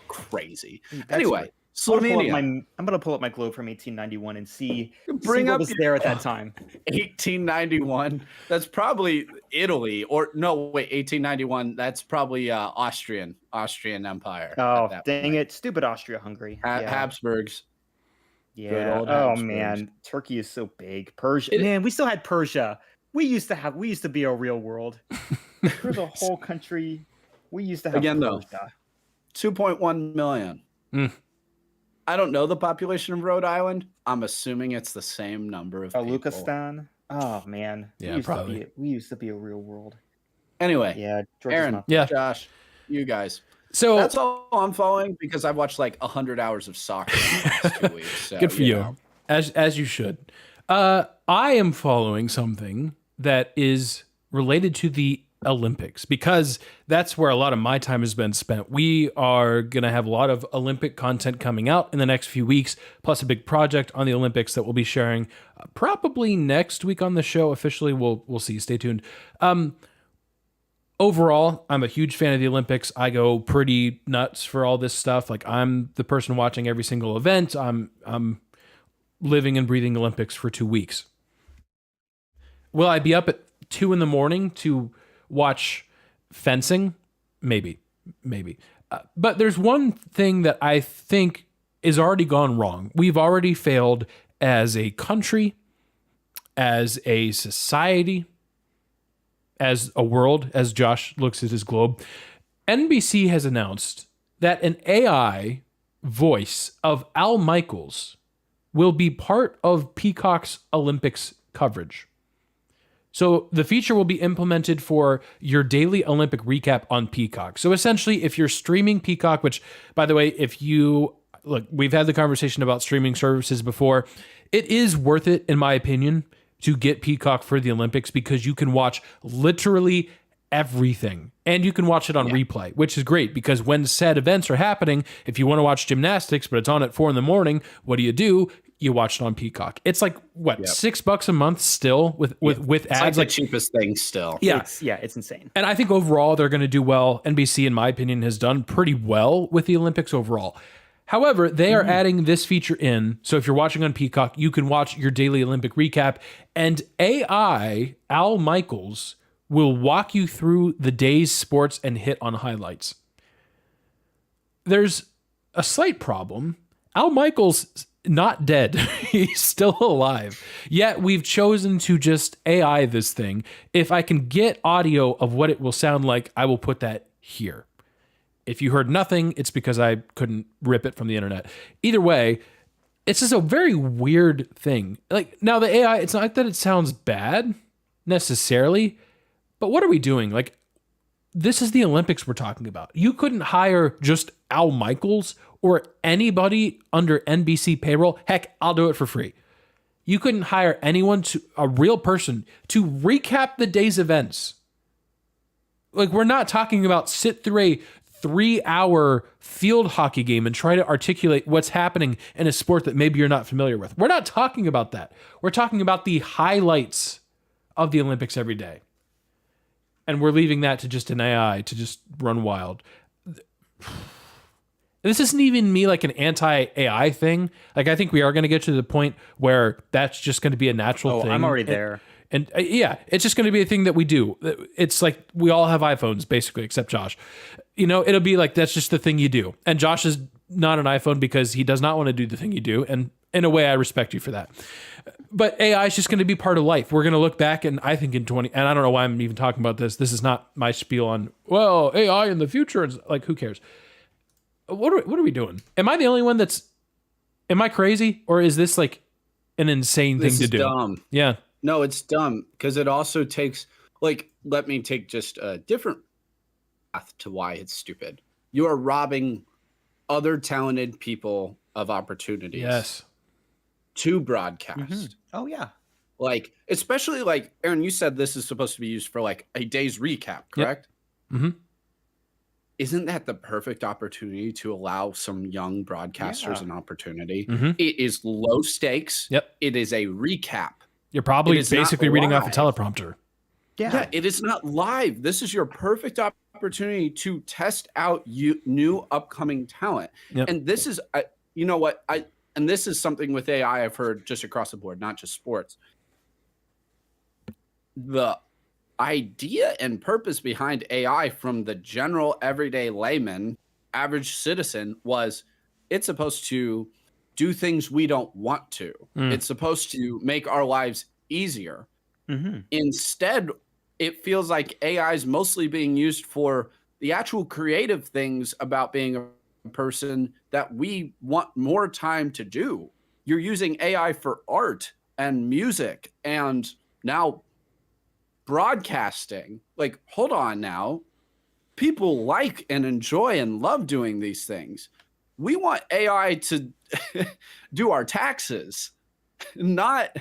Speaker 2: crazy. Anyway. Slovenia.
Speaker 3: I'm going to pull up my globe from 1891 and see
Speaker 2: what
Speaker 3: was there at that time.
Speaker 2: 1891. That's probably Italy, or no, wait, 1891. That's probably Austrian Empire.
Speaker 3: Oh, dang it! Stupid Austria-Hungary.
Speaker 2: Habsburgs.
Speaker 3: Yeah. Oh man, Turkey is so big. Persia. Man, we still had Persia. We used to be a real world. There's a whole country. We used to have
Speaker 2: Persia.
Speaker 3: Though.
Speaker 2: 2.1 million. I don't know the population of Rhode Island. I'm assuming it's the same number of people.
Speaker 3: Lukastan. Oh man.
Speaker 1: Yeah, probably.
Speaker 3: We used to be a real world.
Speaker 2: Anyway.
Speaker 3: Yeah.
Speaker 2: Aaron. Josh. You guys.
Speaker 1: So
Speaker 2: that's all I'm following because I've watched like 100 hours of soccer in the last 2 weeks. So,
Speaker 1: good for you. As you should. I am following something that is related to the Olympics because that's where a lot of my time has been spent. We are going to have a lot of Olympic content coming out in the next few weeks, plus a big project on the Olympics that we'll be sharing probably next week on the show. Officially, we'll see. Stay tuned. Overall, I'm a huge fan of the Olympics. I go pretty nuts for all this stuff. Like I'm the person watching every single event. I'm living and breathing Olympics for 2 weeks. Will I be up at 2 a.m. to watch fencing? Maybe. But there's one thing that I think is already gone wrong. We've already failed as a country, as a society, as a world, as Josh looks at his globe. NBC has announced that an AI voice of Al Michaels will be part of Peacock's Olympics coverage. So the feature will be implemented for your daily Olympic recap on Peacock. So essentially, if you're streaming Peacock, which, by the way, we've had the conversation about streaming services before. It is worth it, in my opinion, to get Peacock for the Olympics because you can watch literally everything. And you can watch it on replay, which is great because when said events are happening, if you want to watch gymnastics, but it's on at 4 a.m, what do? You watch it on Peacock. It's like $6 a month still with ads.
Speaker 2: It's like the cheapest thing still.
Speaker 1: Yeah.
Speaker 3: It's insane.
Speaker 1: And I think overall they're going to do well. NBC, in my opinion, has done pretty well with the Olympics overall. However, they are adding this feature in. So if you're watching on Peacock, you can watch your daily Olympic recap. And AI, Al Michaels, will walk you through the day's sports and hit on highlights. There's a slight problem. Al Michaels not dead. He's still alive. Yet we've chosen to just AI this thing. If I can get audio of what it will sound like, I will put that here. If you heard nothing, it's because I couldn't rip it from the internet. Either way, it's just a very weird thing. Like now the AI, it's not like that it sounds bad necessarily, but what are we doing? Like this is the Olympics we're talking about. You couldn't hire just Al Michaels or anybody under NBC payroll. Heck, I'll do it for free. You couldn't hire anyone, a real person, to recap the day's events. Like we're not talking about sit through a 3-hour field hockey game and try to articulate what's happening in a sport that maybe you're not familiar with. We're not talking about that. We're talking about the highlights of the Olympics every day. And we're leaving that to just an AI to just run wild. This isn't even me like an anti-AI thing. Like I think we are going to get to the point where that's just going to be a natural thing.
Speaker 3: I'm already there.
Speaker 1: And it's just going to be a thing that we do. It's like we all have iPhones basically, except Josh. It'll be like that's just the thing you do. And Josh is not an iPhone because he does not want to do the thing you do. And in a way, I respect you for that. But AI is just going to be part of life. We're going to look back, and I think in 20, and I don't know why I'm even talking about this. This is not my spiel on, well, AI in the future. It's like, who cares? What are we doing? Am I the only one am I crazy? Or is this like an insane thing to do?
Speaker 2: Dumb.
Speaker 1: Yeah.
Speaker 2: No, it's dumb because it also takes, like, let me take just a different path to why it's stupid. You are robbing other talented people of opportunities.
Speaker 1: Yes.
Speaker 2: To broadcast.
Speaker 3: Oh yeah.
Speaker 2: Like, especially like, Aaron, you said this is supposed to be used for like a day's recap, correct?
Speaker 1: Yep. Mm-hmm.
Speaker 2: Isn't that the perfect opportunity to allow some young broadcasters an opportunity?
Speaker 1: Mm-hmm.
Speaker 2: It is low stakes.
Speaker 1: Yep.
Speaker 2: It is a recap.
Speaker 1: You're probably
Speaker 2: It is not
Speaker 1: basically reading off a
Speaker 2: live.
Speaker 1: teleprompter.
Speaker 2: Yeah, it is not live. This is your perfect opportunity to test out new upcoming talent.
Speaker 1: Yep.
Speaker 2: And this is, you know what, and this is something with AI I've heard just across the board, not just sports. The idea and purpose behind AI from the general everyday layman, average citizen, was it's supposed to do things we don't want to. It's supposed to make our lives easier. Instead, it feels like AI is mostly being used for the actual creative things about being a person that we want more time to do. You're using AI for art and music and now broadcasting. Like, hold on now. People like and enjoy and love doing these things. We want AI to do our taxes, not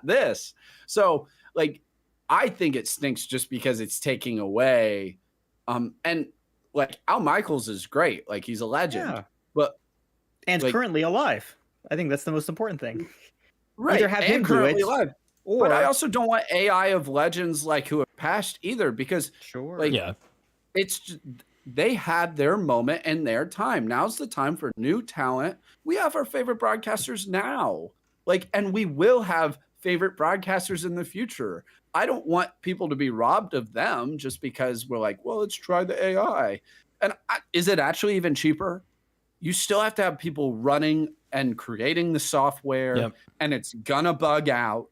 Speaker 2: this. So, like, I think it stinks just because it's taking away. And like Al Michaels is great. Like, he's a legend, but
Speaker 3: and
Speaker 2: like,
Speaker 3: currently alive. I think that's the most important thing.
Speaker 2: Right.
Speaker 3: Either have him
Speaker 2: and
Speaker 3: do
Speaker 2: currently
Speaker 3: it,
Speaker 2: alive.
Speaker 3: or
Speaker 2: But I also don't want AI of legends like who have passed either, because like,
Speaker 1: Yeah.
Speaker 2: it's just, they had their moment and their time. Now's the time for new talent. We have our favorite broadcasters now. Like, and we will have favorite broadcasters in the future. I don't want people to be robbed of them just because we're like, well, let's try the AI. And is it actually even cheaper? You still have to have people running and creating the software, and it's gonna bug out.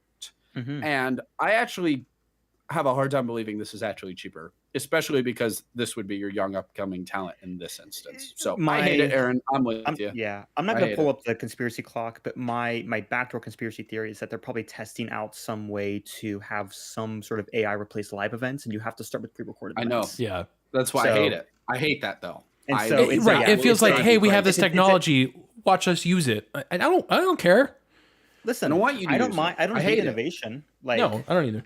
Speaker 2: And I actually have a hard time believing this is actually cheaper, especially because this would be your young upcoming talent in this instance. So I hate it, Aaron. I'm with you.
Speaker 3: Yeah, I'm not going to pull up the conspiracy clock, but my backdoor conspiracy theory is that they're probably testing out some way to have some sort of AI replace live events, and you have to start with pre-recorded events.
Speaker 2: I know.
Speaker 1: Yeah.
Speaker 2: That's why I hate it. I hate that though.
Speaker 3: And so it's
Speaker 1: right. It feels like, hey, we have this
Speaker 3: It's a-
Speaker 1: technology. Watch us use it. And I don't care.
Speaker 3: Listen,
Speaker 2: I don't want you to
Speaker 3: I don't
Speaker 2: use
Speaker 3: mind.
Speaker 2: it.
Speaker 3: I don't
Speaker 2: I
Speaker 3: hate
Speaker 2: hate it.
Speaker 3: innovation. Like,
Speaker 1: No, I don't either.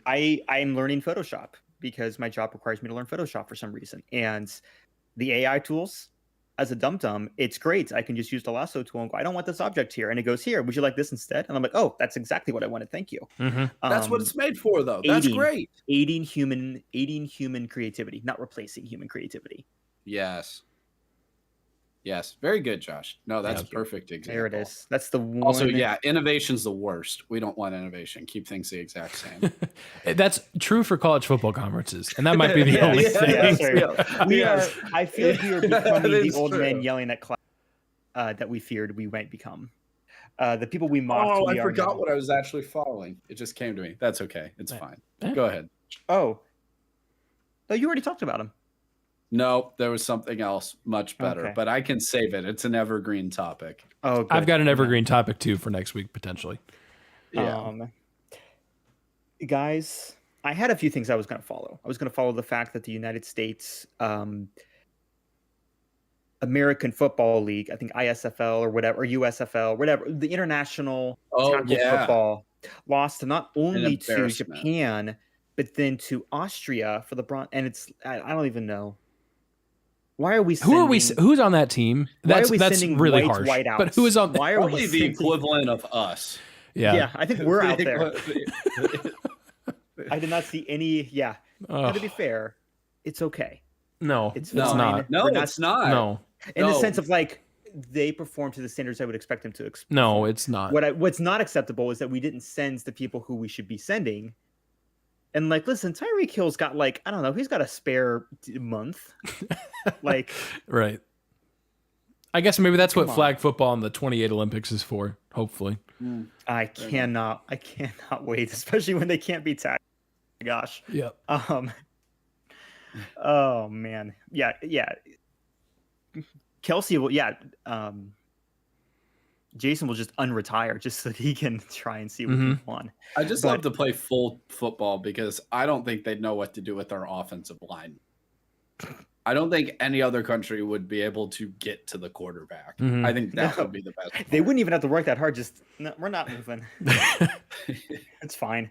Speaker 3: I'm learning Photoshop because my job requires me to learn Photoshop for some reason. And the AI tools, as a dum-dum, it's great. I can just use the lasso tool and go, I don't want this object here. And it goes here. Would you like this instead? And I'm like, oh, that's exactly what I wanted. Thank you.
Speaker 2: That's what it's made for, though. That's great.
Speaker 3: Aiding human creativity, not replacing human creativity.
Speaker 2: Yes. Very good, Josh. No, that's a perfect example.
Speaker 3: There it is. That's the one.
Speaker 2: Also, yeah, innovation's the worst. We don't want innovation. Keep things the exact same.
Speaker 1: That's true for college football conferences, and that might be the only thing.
Speaker 3: We are. I feel like we are becoming the old man yelling at class that we feared we might become. The people we mocked.
Speaker 2: Oh, I forgot what I was actually following. It just came to me. That's okay. It's fine. Go ahead.
Speaker 3: Oh, you already talked about him.
Speaker 2: No, there was something else much better, but I can save it. It's an evergreen topic.
Speaker 3: Oh, good.
Speaker 1: I've got an evergreen topic too for next week potentially.
Speaker 2: Yeah.
Speaker 3: Guys, I had a few things I was going to follow. I was going to follow the fact that the United States American Football League, I think ISFL or whatever, or USFL, whatever, the international tackle football, lost to not only to Japan, but then to Austria for the bronze. And it's, I don't even know. Why are we sending,
Speaker 1: who's on that team? That's really harsh.
Speaker 3: Whiteouts?
Speaker 1: But who is on?
Speaker 3: Why are
Speaker 2: Probably
Speaker 3: we
Speaker 2: the equivalent of us?
Speaker 3: Yeah, I think we're out there. I did not see any. Yeah, to be fair, it's okay.
Speaker 1: No,
Speaker 3: it's
Speaker 1: not.
Speaker 2: No, it's not.
Speaker 1: No,
Speaker 3: in the sense of like they perform to the standards I would expect them to.
Speaker 1: No, it's not.
Speaker 3: What's not acceptable is that we didn't send the people who we should be sending. And like, listen, Tyreek Hill's got like, I don't know, he's got a spare month. Like,
Speaker 1: right. I guess maybe that's what flag football in the 28 Olympics is for. hopefully.
Speaker 3: I cannot wait, especially when they can't be tagged. Gosh.
Speaker 1: Yeah.
Speaker 3: Oh man. Yeah. Kelsey will. Yeah. Jason will just unretire just so that he can try and see what he won.
Speaker 2: I just love to play full football because I don't think they'd know what to do with our offensive line. I don't think any other country would be able to get to the quarterback. I think that would be the best part.
Speaker 3: They wouldn't even have to work that hard. Just no, we're not moving. It's fine.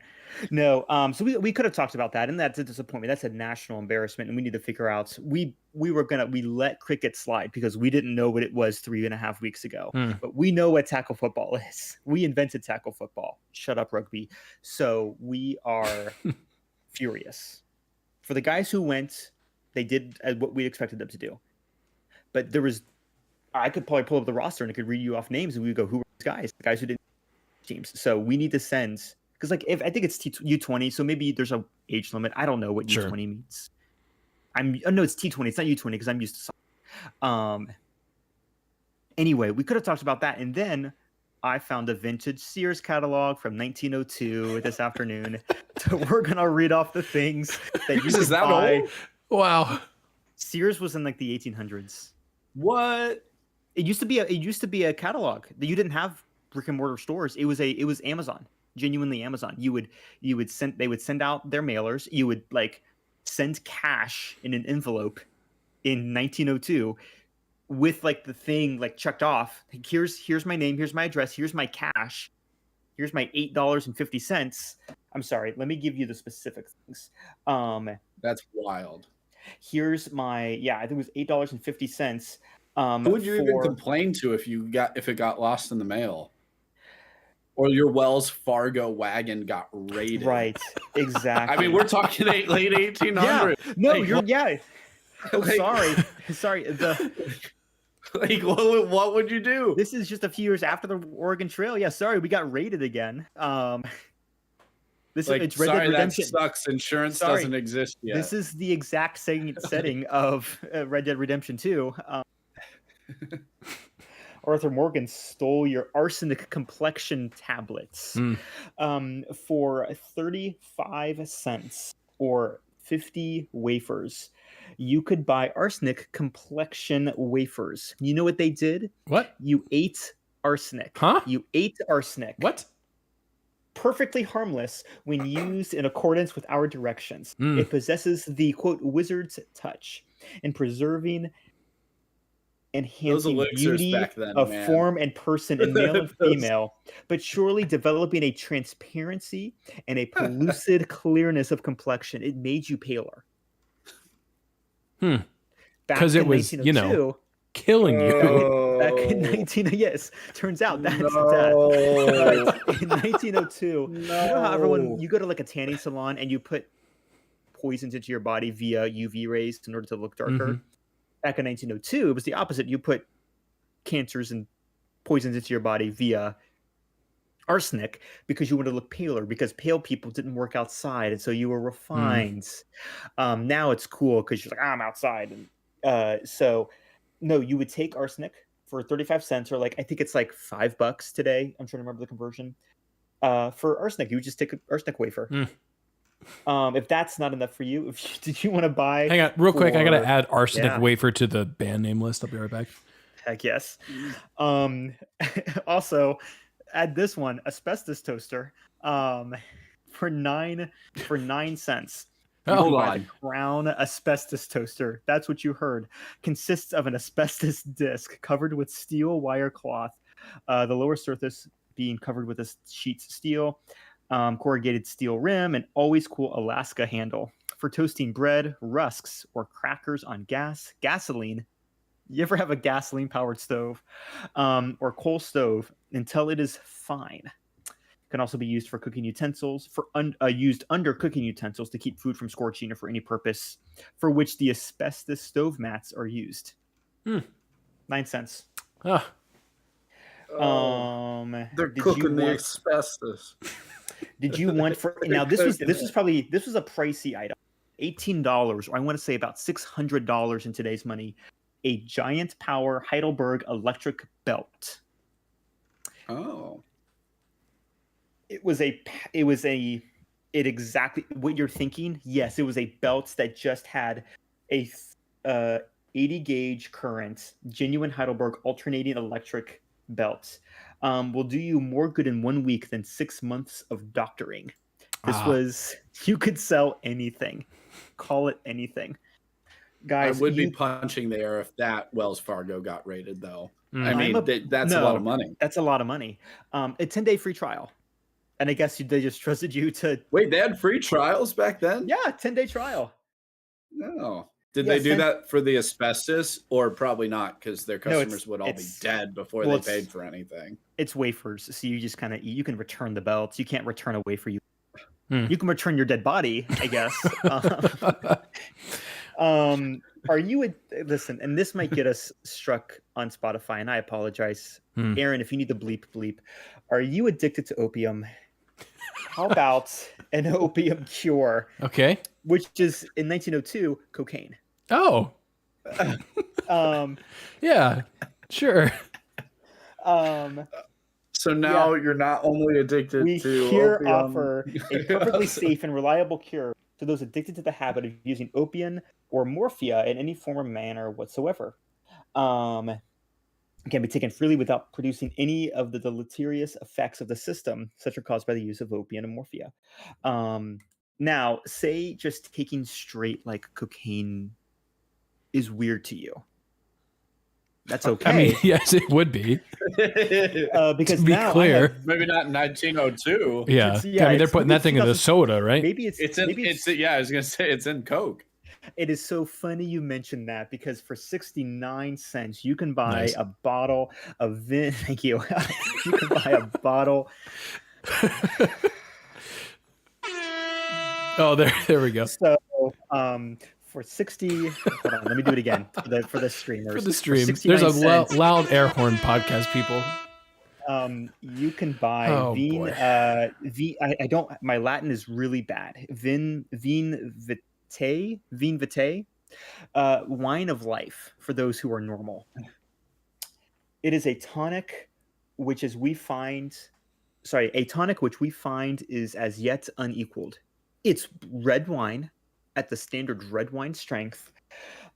Speaker 3: No, so we could have talked about that, and that's a disappointment. That's a national embarrassment, and we need to figure out. We let cricket slide because we didn't know what it was 3.5 weeks ago, but we know what tackle football is. We invented tackle football. Shut up, rugby. So we are furious. For the guys who went, they did what we expected them to do, but I could probably pull up the roster and I could read you off names, and we would go, who were these guys? The guys who didn't teams. So we need to send. Because if I think it's U20, so maybe there's a age limit. I don't know what U20 means. No, it's T20. It's not U20 because I'm used to. Anyway, we could have talked about that, and then I found a vintage Sears catalog from 1902 this afternoon. So we're gonna read off the things that you could buy.
Speaker 1: Old? Wow.
Speaker 3: Sears was in like the 1800s.
Speaker 2: What?
Speaker 3: It used to be a catalog that you didn't have brick and mortar stores. It was Amazon. Genuinely Amazon. They would send out their mailers. You would like send cash in an envelope in 1902 with like the thing like checked off. Like, here's my name, here's my address, here's my cash, here's my $8.50. I'm sorry, let me give you the specific things.
Speaker 2: That's wild.
Speaker 3: Here's my I think it was $8.50.
Speaker 2: Who would you even complain to if it got lost in the mail? Or your Wells Fargo wagon got raided.
Speaker 3: Right, exactly.
Speaker 2: I mean, we're talking late 1800s.
Speaker 3: Yeah. No, sorry.
Speaker 2: What would you do?
Speaker 3: This is just a few years after the Oregon Trail. Yeah, sorry, we got raided again. It's Red Dead Redemption.
Speaker 2: That sucks. Insurance doesn't exist yet.
Speaker 3: This is the exact setting of Red Dead Redemption 2. Arthur Morgan stole your arsenic complexion tablets for 35 cents or 50 wafers. You could buy arsenic complexion wafers. You know what they did?
Speaker 1: What?
Speaker 3: You ate arsenic.
Speaker 1: Huh?
Speaker 3: You ate arsenic.
Speaker 1: What?
Speaker 3: Perfectly harmless when used in accordance with our directions. It possesses the, quote, wizard's touch in preserving enhancing beauty of form and person in male and female, but surely developing a transparency and a pellucid clearness of complexion. It made you paler.
Speaker 1: Because it was, killing you.
Speaker 3: Back in 19... Yes, turns out that's death. In 1902, you know how everyone... You go to like a tanning salon and you put poisons into your body via UV rays in order to look darker? Back in 1902, it was the opposite. You put cancers and poisons into your body via arsenic because you wanted to look paler, because pale people didn't work outside, and so you were refined. Now it's cool because you're like, I'm outside. And so, no, you would take arsenic for 35 cents, or like, I think it's like $5 today. I'm trying to remember the conversion. For arsenic, you would just take an arsenic wafer. If that's not enough for you, did you want to buy?
Speaker 1: Hang on, real quick. I gotta add arsenic wafer to the band name list. I'll be right back.
Speaker 3: Heck yes. Also, add this one, asbestos toaster, for 9 cents.
Speaker 2: Hold on.
Speaker 3: Crown asbestos toaster. That's what you heard. Consists of an asbestos disc covered with steel wire cloth. The lower surface being covered with a sheets steel. Corrugated steel rim, and always cool Alaska handle for toasting bread, rusks, or crackers on gasoline. You ever have a gasoline powered stove or coal stove until it is fine? Can also be used for cooking utensils, used under cooking utensils to keep food from scorching, or for any purpose for which the asbestos stove mats are used. 9 cents.
Speaker 2: They're cooking the asbestos.
Speaker 3: Did you want for now? This was a pricey item, $18, or I want to say about $600 in today's money. A Giant Power Heidelberg electric belt.
Speaker 2: Oh.
Speaker 3: It was it exactly what you're thinking. Yes, it was a belt that just had a 80 gauge current, genuine Heidelberg alternating electric belt. Will do you more good in 1 week than 6 months of doctoring. This was, you could sell anything, call it anything. Guys,
Speaker 2: I would be punching the air if that Wells Fargo got rated, though.
Speaker 1: Mm.
Speaker 2: I mean, that's a lot of money.
Speaker 3: That's a lot of money. A 10-day free trial. And I guess they just trusted you to...
Speaker 2: Wait, they had free trials back then?
Speaker 3: Yeah, 10-day trial.
Speaker 2: No. Did they do that for the asbestos? Or probably not, because their customers would all be dead before they paid for anything.
Speaker 3: It's wafers, so you just kind of... You can return the belts. You can't return a wafer. You can return your dead body, I guess. Are you listen, and this might get us struck on Spotify, and I apologize. Aaron, if you need to bleep. Are you addicted to opium? How about an opium cure?
Speaker 1: Okay.
Speaker 3: Which is in 1902 cocaine.
Speaker 1: Oh. Yeah. Sure.
Speaker 2: So now you're not only addicted
Speaker 3: we
Speaker 2: to
Speaker 3: here
Speaker 2: opium.
Speaker 3: offer a perfectly safe and reliable cure to those addicted to the habit of using opium or morphia in any form or manner whatsoever. It can be taken freely without producing any of the deleterious effects of the system, such are caused by the use of opium and morphia. Now, say just taking straight like cocaine is weird to you. That's okay.
Speaker 1: I mean, yes, it would be.
Speaker 3: Because
Speaker 1: to be
Speaker 3: now
Speaker 1: clear,
Speaker 2: maybe not in 1902.
Speaker 1: yeah. I mean, they're putting that thing in the soda, right?
Speaker 3: Maybe
Speaker 2: I was gonna say it's in Coke.
Speaker 3: It is so funny you mentioned that because for 69 cents you can buy a bottle of Vin. Thank you. You can buy a bottle.
Speaker 1: Oh, there we go.
Speaker 3: So, for 60, hold on, let me do it again for the streamers.
Speaker 1: For the stream, there's
Speaker 3: 69
Speaker 1: a
Speaker 3: cents,
Speaker 1: loud air horn podcast, people.
Speaker 3: You can buy Vin. I don't. My Latin is really bad. Vin Vitae, wine of life for those who are normal. It is a tonic, which we find is as yet unequaled. It's red wine at the standard red wine strength,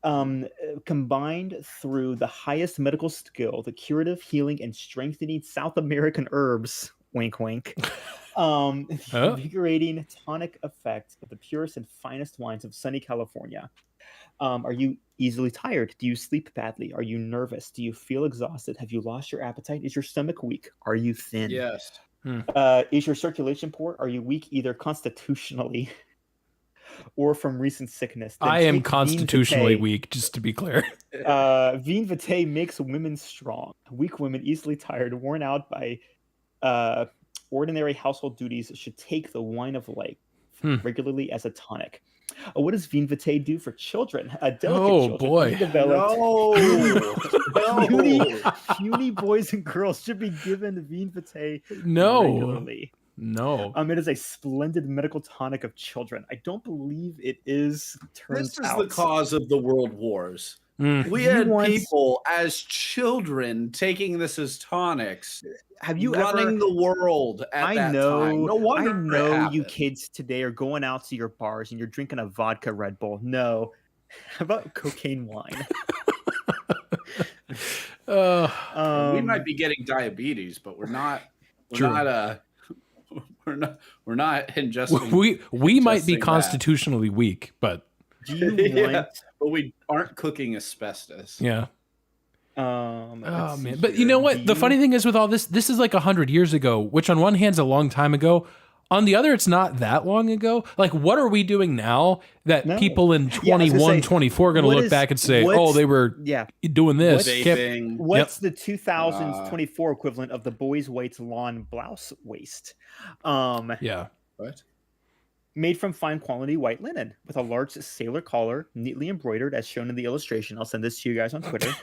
Speaker 3: combined through the highest medical skill, the curative, healing, and strengthening South American herbs. Wink, wink. Invigorating tonic effect of the purest and finest wines of sunny California. Are you easily tired? Do you sleep badly? Are you nervous? Do you feel exhausted? Have you lost your appetite? Is your stomach weak? Are you thin?
Speaker 2: Yes.
Speaker 3: Is your circulation poor? Are you weak either constitutionally or from recent sickness? Then
Speaker 1: I am
Speaker 3: take
Speaker 1: constitutionally
Speaker 3: Vin Vitae.
Speaker 1: weak, just to be clear.
Speaker 3: Vin Vitae makes women strong. Weak women, easily tired, worn out by ordinary household duties, should take the wine of life regularly as a tonic. What does Vin Vitae do for children? Delicate children.
Speaker 1: Boy.
Speaker 3: Puny boys and girls should be given Vin Vitae regularly.
Speaker 1: No.
Speaker 3: It is a splendid medical tonic of children. I don't believe it is.
Speaker 2: This is the cause of the world wars. We
Speaker 3: You
Speaker 2: had
Speaker 3: once-
Speaker 2: people as children taking this as tonics.
Speaker 3: Have you
Speaker 2: running
Speaker 3: ever?
Speaker 2: the world at that time? No wonder
Speaker 3: I know
Speaker 2: it
Speaker 3: you
Speaker 2: happened.
Speaker 3: kids today are going out to your bars and you're drinking a vodka Red Bull. No, how about cocaine wine?
Speaker 2: We might be getting diabetes, but we're not.
Speaker 1: True.
Speaker 2: We're not ingesting.
Speaker 1: We might be
Speaker 2: Ingesting that.
Speaker 1: constitutionally weak, but
Speaker 3: Do you
Speaker 2: Yeah,
Speaker 3: want?
Speaker 2: but we aren't cooking asbestos.
Speaker 1: yeah.
Speaker 3: Oh
Speaker 1: Man, but you know what? The funny thing is with all this is like 100 years ago, which on one hand's a long time ago. On the other, it's not that long ago. Like, what are we doing now that people in 21, 24 are going to look back and say, oh, they were doing this.
Speaker 2: Vaping.
Speaker 3: What's the 2024 equivalent of the boys' white lawn blouse waist?
Speaker 1: Yeah.
Speaker 2: What?
Speaker 3: Made from fine quality white linen with a large sailor collar, neatly embroidered as shown in the illustration. I'll send this to you guys on Twitter.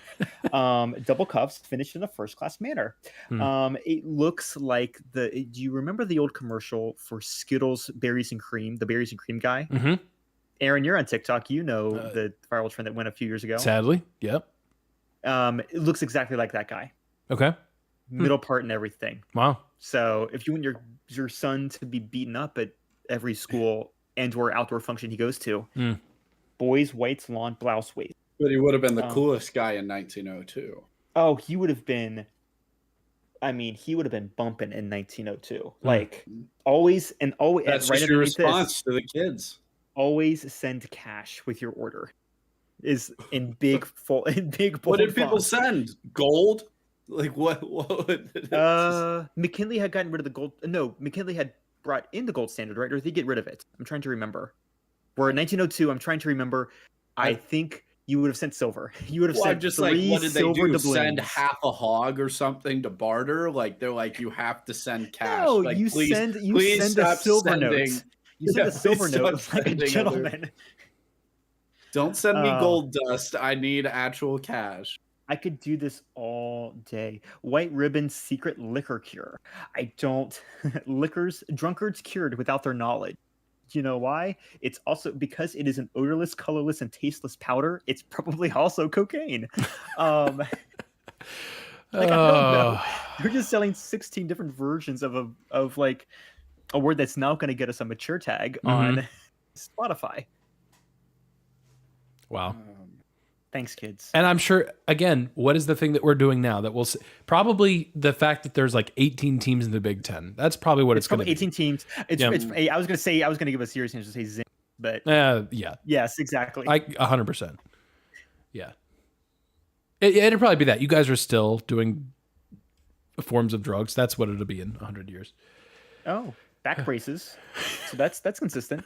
Speaker 3: Double cuffs, finished in a first-class manner. It looks like do you remember the old commercial for Skittles Berries and Cream, the Berries and Cream guy?
Speaker 1: Mm-hmm.
Speaker 3: Aaron, you're on TikTok. You know the viral trend that went a few years ago.
Speaker 1: Sadly. Yep.
Speaker 3: It looks exactly like that guy.
Speaker 1: Okay.
Speaker 3: middle part and everything.
Speaker 1: Wow.
Speaker 3: So if you want your son to be beaten up at every school and/or outdoor function he goes to, boys whites lawn blouse waist.
Speaker 2: But he would have been the coolest guy in 1902.
Speaker 3: Oh, he would have been. I mean, he would have been bumping in 1902. Like always and always.
Speaker 2: That's
Speaker 3: right
Speaker 2: just your
Speaker 3: underneath
Speaker 2: response to the kids.
Speaker 3: Always send cash with your order. Is in big full in big.
Speaker 2: What
Speaker 3: bold
Speaker 2: did people
Speaker 3: font.
Speaker 2: send? Gold? Like what?
Speaker 3: McKinley had gotten rid of the gold. No, McKinley had brought in the gold standard, right? Or did he get rid of it? I'm trying to remember. We're in 1902. I'm trying to remember. I think you would have sent silver. You would have sent
Speaker 2: just
Speaker 3: 3
Speaker 2: like what did they
Speaker 3: silver
Speaker 2: do?
Speaker 3: doubloons.
Speaker 2: Send half a hog or something to barter? Like they're like you have to send cash.
Speaker 3: No,
Speaker 2: like,
Speaker 3: you
Speaker 2: please
Speaker 3: send a
Speaker 2: stop
Speaker 3: silver note.
Speaker 2: sending-
Speaker 3: You send a silver
Speaker 2: please
Speaker 3: note
Speaker 2: stop
Speaker 3: like a
Speaker 2: sending
Speaker 3: gentleman.
Speaker 2: Don't send me gold dust. I need actual cash.
Speaker 3: I could do this all day. White ribbon secret liquor cure. I don't. Drunkards cured without their knowledge. Do you know why? It's also because it is an odorless, colorless, and tasteless powder. It's probably also cocaine. I don't know. They're just selling 16 different versions of like a word that's now going to get us a mature tag on Spotify.
Speaker 1: Wow.
Speaker 3: Thanks, kids.
Speaker 1: And I'm sure, again, what is the thing that we're doing now that we'll see? Probably the fact that there's like 18 teams in the Big Ten. That's probably what it's going to be.
Speaker 3: 18 teams. I was going to give a serious answer to say Zim, but
Speaker 1: yeah.
Speaker 3: Yes, exactly.
Speaker 1: 100%. Yeah. It'd probably be that. You guys are still doing forms of drugs. That's what it'll be in 100 years.
Speaker 3: Oh, back braces. So that's consistent.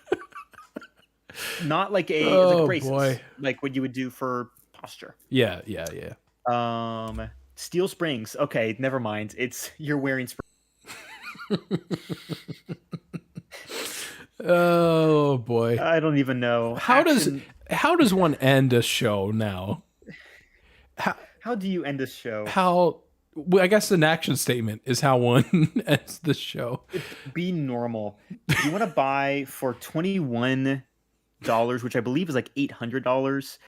Speaker 3: Not like like braces,
Speaker 1: boy.
Speaker 3: like what you would do for posture.
Speaker 1: Yeah.
Speaker 3: Steel springs. Okay, never mind. You're wearing springs.
Speaker 1: Oh boy.
Speaker 3: I don't even know.
Speaker 1: How does one end a show now?
Speaker 3: How do you end a show?
Speaker 1: I guess an action statement is how one ends the show.
Speaker 3: Be normal. You want to buy for $21, which I believe is like $800,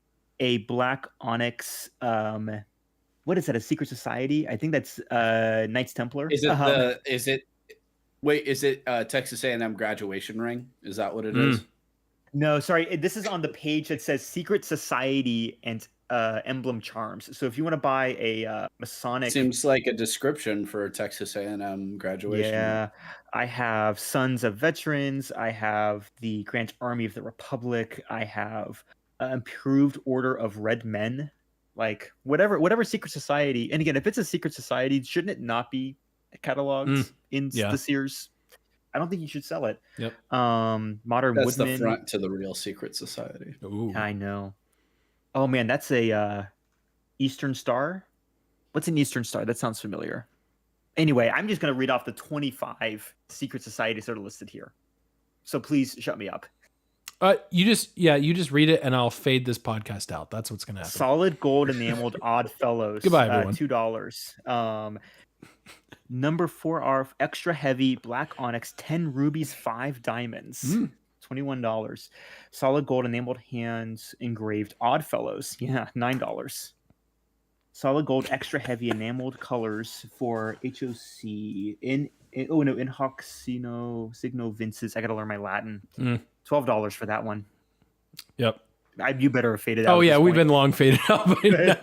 Speaker 3: a black onyx. What is that? A secret society? I think that's Knights Templar.
Speaker 2: Is it Texas A&M graduation ring? Is that what it is?
Speaker 3: No, sorry. This is on the page that says Secret Society and emblem charms. So if you want to buy a Masonic,
Speaker 2: seems like a description for Texas A&M graduation.
Speaker 3: Yeah, I have Sons of Veterans. I have the Grand Army of the Republic. I have Improved Order of Red Men. Like whatever secret society. And again, if it's a secret society, shouldn't it not be cataloged in the Sears? I don't think you should sell it.
Speaker 1: Yep.
Speaker 3: Modern
Speaker 2: That's
Speaker 3: Woodman.
Speaker 2: the front to the real secret society.
Speaker 1: Ooh.
Speaker 3: I know. Oh man, that's a Eastern Star. What's an Eastern Star? That sounds familiar. Anyway, I'm just gonna read off the 25 secret societies that are listed here. So please shut me up.
Speaker 1: You just read it and I'll fade this podcast out. That's what's gonna happen.
Speaker 3: Solid gold enameled Odd Fellows.
Speaker 1: Goodbye, everyone.
Speaker 3: $2. Number 4 are extra heavy black onyx, 10 rubies, 5 diamonds. $21. Solid gold enameled hands engraved Odd Fellows. Yeah, $9. Solid gold extra heavy enameled colors for HOC in hoc signo Vinces. I gotta learn my Latin. $12 for that one.
Speaker 1: Yep.
Speaker 3: You better have faded out.
Speaker 1: Oh yeah, we've been long faded out by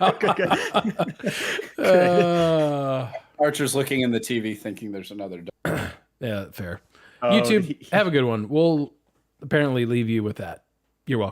Speaker 1: now.
Speaker 2: Archer's looking in the TV thinking there's another dog.
Speaker 1: Yeah, fair. YouTube, have a good one. We'll apparently leave you with that. You're welcome.